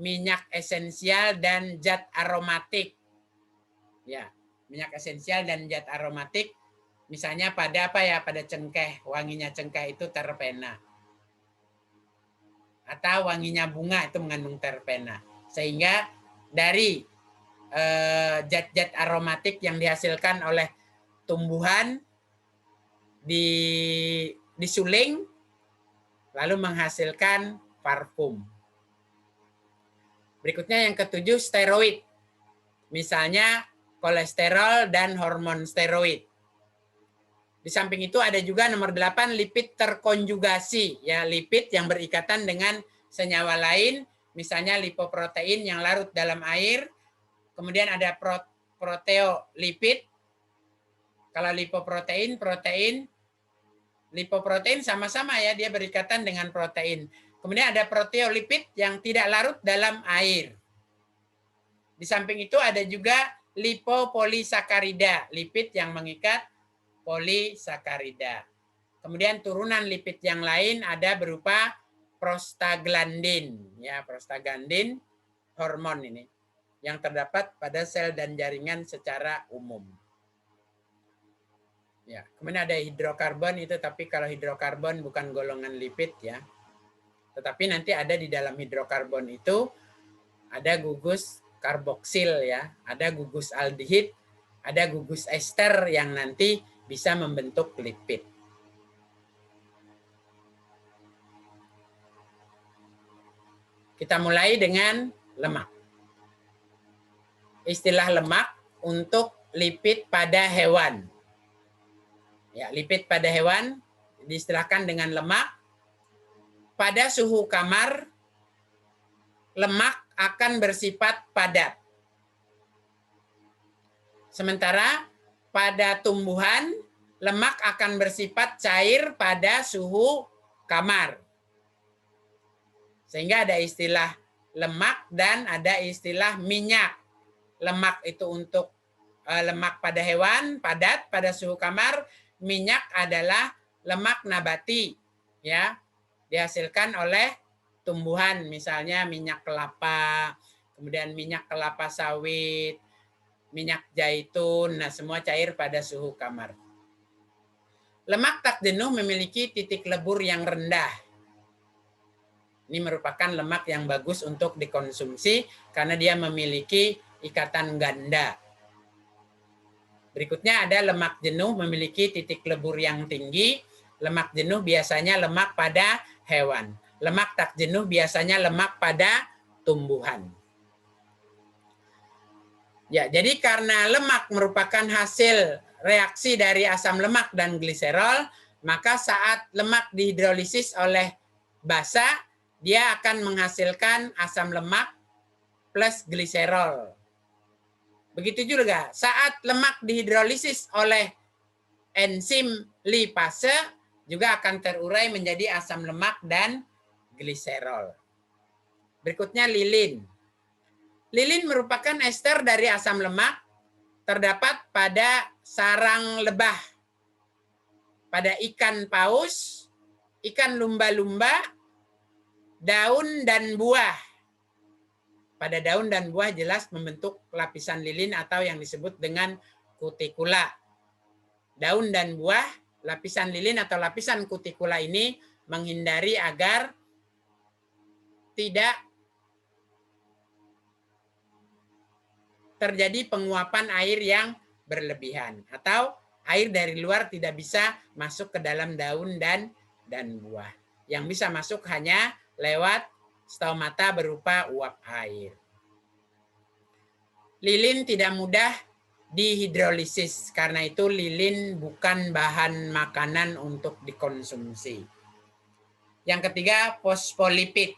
minyak esensial dan zat aromatik. Ya, minyak esensial dan zat aromatik. Misalnya pada apa ya? Pada cengkeh, wanginya cengkeh itu terpena. Atau wanginya bunga itu mengandung terpena. Sehingga dari zat-zat aromatik yang dihasilkan oleh tumbuhan disuling lalu menghasilkan parfum. Berikutnya yang ketujuh, steroid. Misalnya kolesterol dan hormon steroid. Di samping itu ada juga nomor 8, lipid terkonjugasi, ya, lipid yang berikatan dengan senyawa lain, misalnya lipoprotein yang larut dalam air. Kemudian ada proteolipid. Kalau lipoprotein sama-sama ya, dia berikatan dengan protein. Kemudian ada proteolipid yang tidak larut dalam air. Di samping itu ada juga lipopolisakarida, lipid yang mengikat polisakarida. Kemudian turunan lipid yang lain ada berupa prostaglandin, ya, prostaglandin hormon ini yang terdapat pada sel dan jaringan secara umum. Ya, kemudian ada hidrokarbon itu, tapi kalau hidrokarbon bukan golongan lipid ya. Tetapi nanti ada di dalam hidrokarbon itu ada gugus karboksil ya, ada gugus aldehid, ada gugus ester yang nanti bisa membentuk lipid. Kita mulai dengan lemak. Istilah lemak untuk lipid pada hewan. Ya, lipid pada hewan diistilahkan dengan lemak. Pada suhu kamar, lemak akan bersifat padat. Sementara pada tumbuhan, lemak akan bersifat cair pada suhu kamar. Sehingga ada istilah lemak dan ada istilah minyak. Lemak itu untuk lemak pada hewan, padat pada suhu kamar. Minyak adalah lemak nabati, ya, dihasilkan oleh tumbuhan, misalnya minyak kelapa, kemudian minyak kelapa sawit, minyak zaitun, nah semua cair pada suhu kamar. Lemak tak jenuh memiliki titik lebur yang rendah. Ini merupakan lemak yang bagus untuk dikonsumsi karena dia memiliki ikatan ganda. Berikutnya ada lemak jenuh memiliki titik lebur yang tinggi. Lemak jenuh biasanya lemak pada hewan. Lemak tak jenuh biasanya lemak pada tumbuhan. Ya, jadi karena lemak merupakan hasil reaksi dari asam lemak dan gliserol, maka saat lemak dihidrolisis oleh basa, dia akan menghasilkan asam lemak plus gliserol. Begitu juga saat lemak dihidrolisis oleh enzim lipase juga akan terurai menjadi asam lemak dan gliserol. Berikutnya lilin. Lilin merupakan ester dari asam lemak, terdapat pada sarang lebah, pada ikan paus, ikan lumba-lumba, daun dan buah. Pada daun dan buah jelas membentuk lapisan lilin atau yang disebut dengan kutikula. Daun dan buah, lapisan lilin atau lapisan kutikula ini menghindari agar tidak terjadi penguapan air yang berlebihan atau air dari luar tidak bisa masuk ke dalam daun dan buah. Yang bisa masuk hanya lewat stomata berupa uap air. Lilin tidak mudah dihidrolisis, karena itu lilin bukan bahan makanan untuk dikonsumsi. Yang ketiga, fosfolipid.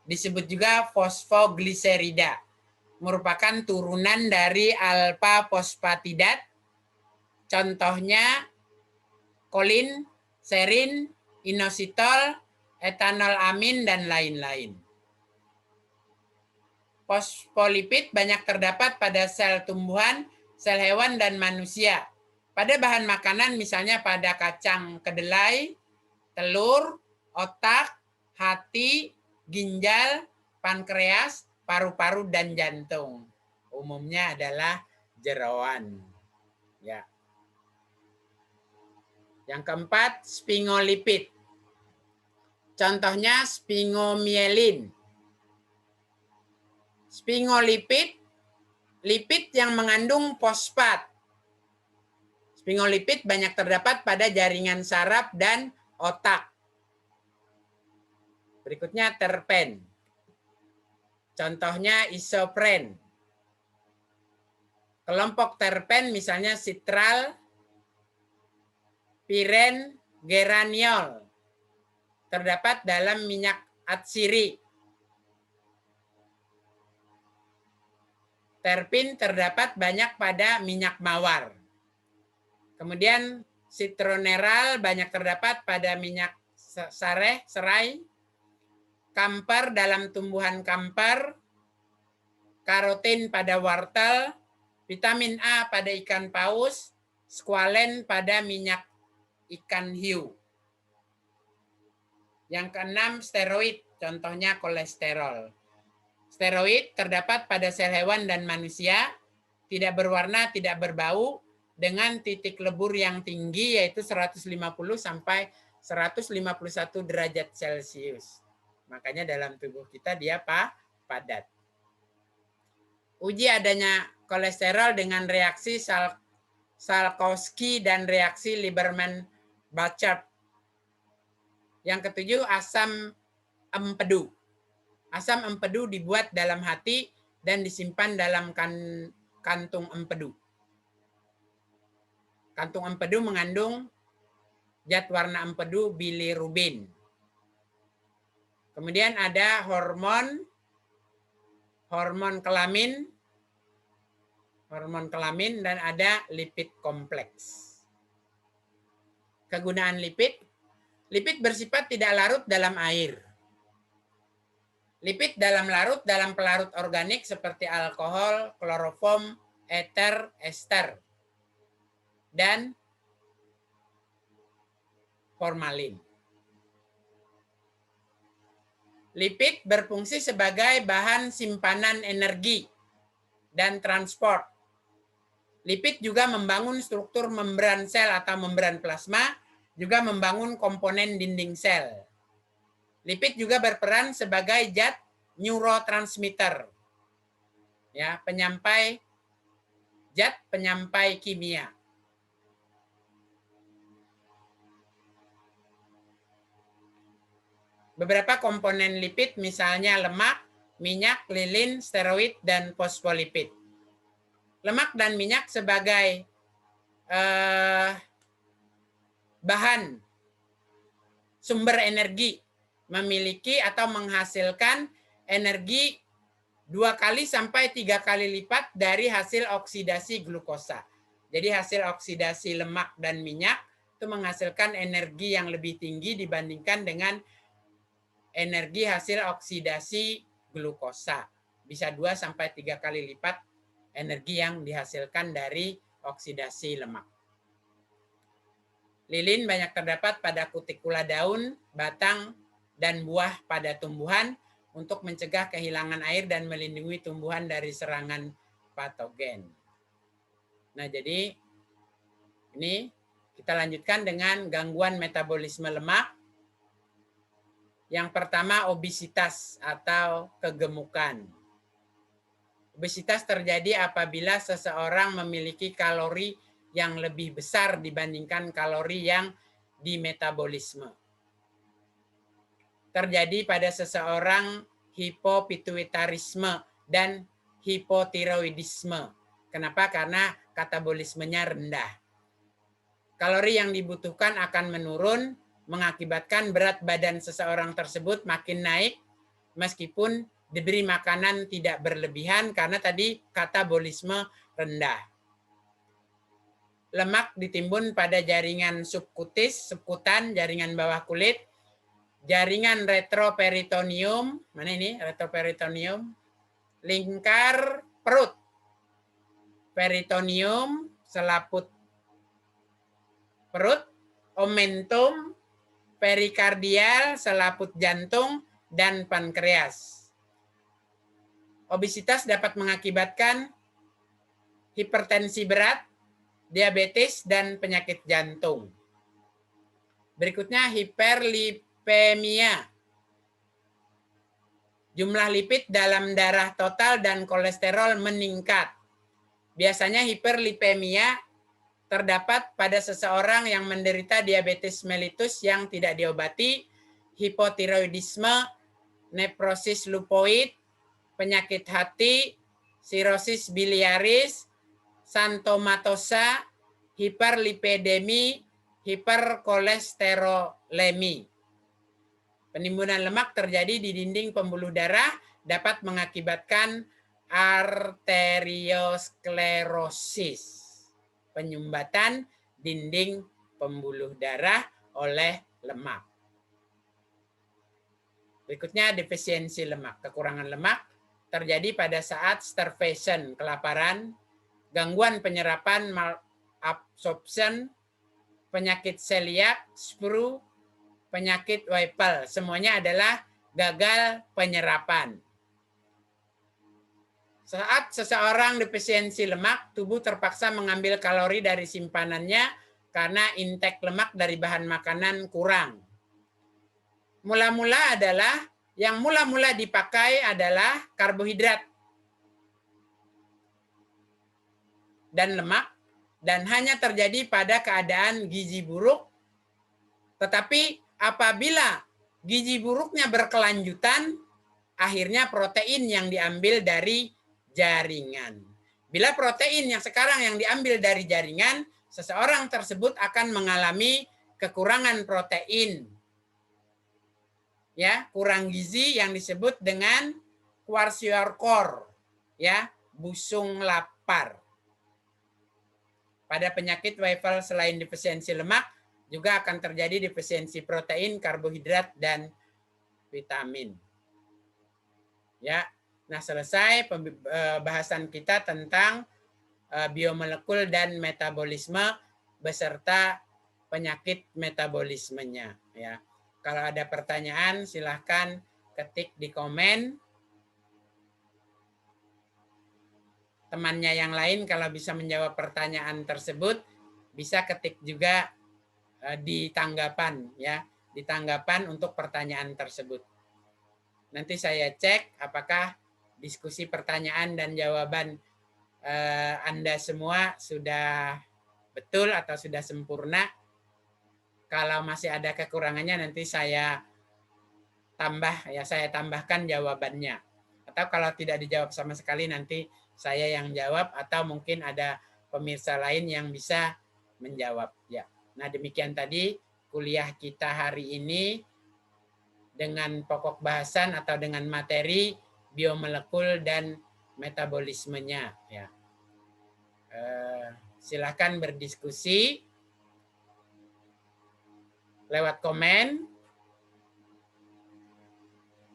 Disebut juga fosfogliserida. Merupakan turunan dari alpha fosfatidat. Contohnya kolin, serin, inositol, etanol amin, dan lain-lain. Fosfolipid banyak terdapat pada sel tumbuhan, sel hewan, dan manusia. Pada bahan makanan misalnya pada kacang kedelai, telur, otak, hati, ginjal, pankreas, paru-paru, dan jantung. Umumnya adalah jeroan. Ya. Yang keempat, sphingolipid. Contohnya sphingomyelin. Sphingolipid, lipid yang mengandung fosfat. Sphingolipid banyak terdapat pada jaringan saraf dan otak. Berikutnya terpen. Contohnya isopren. Kelompok terpen misalnya sitral, piren, geraniol. Terdapat dalam minyak atsiri. Terpin terdapat banyak pada minyak mawar. Kemudian citroneral banyak terdapat pada minyak serai, kamper dalam tumbuhan kamper, karotin pada wortel, vitamin A pada ikan paus, squalen pada minyak ikan hiu. Yang keenam, steroid, contohnya kolesterol. Steroid terdapat pada sel hewan dan manusia, tidak berwarna, tidak berbau, dengan titik lebur yang tinggi yaitu 150 sampai 151 derajat Celcius. Makanya dalam tubuh kita dia padat. Uji adanya kolesterol dengan reaksi Salkowski dan reaksi Lieberman-Bachert. Yang ketujuh, asam empedu. Asam empedu dibuat dalam hati dan disimpan dalam kantung empedu. Kantung empedu mengandung zat warna empedu bilirubin. Kemudian ada hormon kelamin, dan ada lipid kompleks. Kegunaan lipid bersifat tidak larut dalam air. Lipid larut dalam pelarut organik seperti alkohol, kloroform, eter, ester, dan formalin. Lipid berfungsi sebagai bahan simpanan energi dan transport. Lipid juga membangun struktur membran sel atau membran plasma, juga membangun komponen dinding sel. Lipid juga berperan sebagai zat neurotransmitter, ya, zat penyampai kimia. Beberapa komponen lipid misalnya lemak, minyak, lilin, steroid, dan fosfolipid. Lemak dan minyak sebagai bahan sumber energi memiliki atau menghasilkan energi 2 kali sampai 3 kali lipat dari hasil oksidasi glukosa. Jadi hasil oksidasi lemak dan minyak itu menghasilkan energi yang lebih tinggi dibandingkan dengan energi hasil oksidasi glukosa. Bisa 2 sampai 3 kali lipat energi yang dihasilkan dari oksidasi lemak. Lilin banyak terdapat pada kutikula daun, batang, dan buah pada tumbuhan untuk mencegah kehilangan air dan melindungi tumbuhan dari serangan patogen. Nah, jadi ini kita lanjutkan dengan gangguan metabolisme lemak. Yang pertama, obesitas atau kegemukan. Obesitas terjadi apabila seseorang memiliki kalori yang lebih besar dibandingkan kalori yang dimetabolisme. Terjadi pada seseorang hipopituitarisme dan hipotiroidisme. Kenapa? Karena katabolismenya rendah. Kalori yang dibutuhkan akan menurun, mengakibatkan berat badan seseorang tersebut makin naik, meskipun diberi makanan tidak berlebihan karena tadi katabolisme rendah. Lemak ditimbun pada jaringan subkutis, subkutan, jaringan bawah kulit, jaringan retroperitoneum, mana ini retroperitoneum, lingkar perut, peritoneum, selaput perut, omentum, perikardial, selaput jantung, dan pankreas. Obesitas dapat mengakibatkan hipertensi berat, diabetes, dan penyakit jantung. Berikutnya hiperlipemia. Jumlah lipid dalam darah total dan kolesterol meningkat. Biasanya hiperlipemia terdapat pada seseorang yang menderita diabetes mellitus yang tidak diobati, hipotiroidisme, nephrosis lupoid, penyakit hati, sirosis biliaris, xanthomatosa, hiperlipidemi, hiperkolesterolemi. Penimbunan lemak terjadi di dinding pembuluh darah dapat mengakibatkan arteriosklerosis, penyumbatan dinding pembuluh darah oleh lemak. Berikutnya defisiensi lemak. Kekurangan lemak terjadi pada saat starvation, kelaparan, gangguan penyerapan, malabsorption, penyakit celiak, sprue, penyakit Whipple. Semuanya adalah gagal penyerapan. Saat seseorang defisiensi lemak, tubuh terpaksa mengambil kalori dari simpanannya karena intake lemak dari bahan makanan kurang. Mula-mula dipakai adalah karbohidrat dan lemak, dan hanya terjadi pada keadaan gizi buruk. Tetapi apabila gizi buruknya berkelanjutan, akhirnya protein yang diambil dari jaringan. Bila protein yang sekarang yang diambil dari jaringan, seseorang tersebut akan mengalami kekurangan protein. Ya, kurang gizi yang disebut dengan kwashiorkor, ya, busung lapar. Pada penyakit Whipple selain defisiensi lemak, juga akan terjadi defisiensi protein, karbohidrat, dan vitamin. Ya, nah selesai pembahasan kita tentang biomolekul dan metabolisme beserta penyakit metabolismenya. Ya, kalau ada pertanyaan silahkan ketik di komen. Temannya yang lain kalau bisa menjawab pertanyaan tersebut bisa ketik juga di tanggapan, ya, di tanggapan untuk pertanyaan tersebut. Nanti saya cek apakah diskusi pertanyaan dan jawaban Anda semua sudah betul atau sudah sempurna. Kalau masih ada kekurangannya nanti saya tambahkan jawabannya. Atau kalau tidak dijawab sama sekali nanti saya yang jawab atau mungkin ada pemirsa lain yang bisa menjawab, ya. Nah, demikian tadi kuliah kita hari ini dengan pokok bahasan atau dengan materi biomolekul dan metabolismenya. Ya. Silakan berdiskusi lewat komen.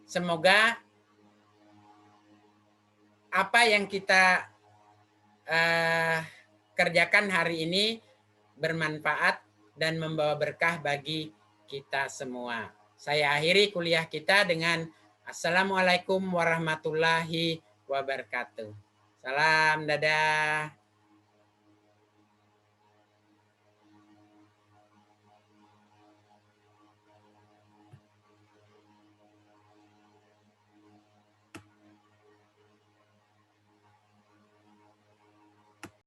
Semoga apa yang kita kerjakan hari ini bermanfaat dan membawa berkah bagi kita semua. Saya akhiri kuliah kita dengan Assalamualaikum warahmatullahi wabarakatuh. Salam, dadah.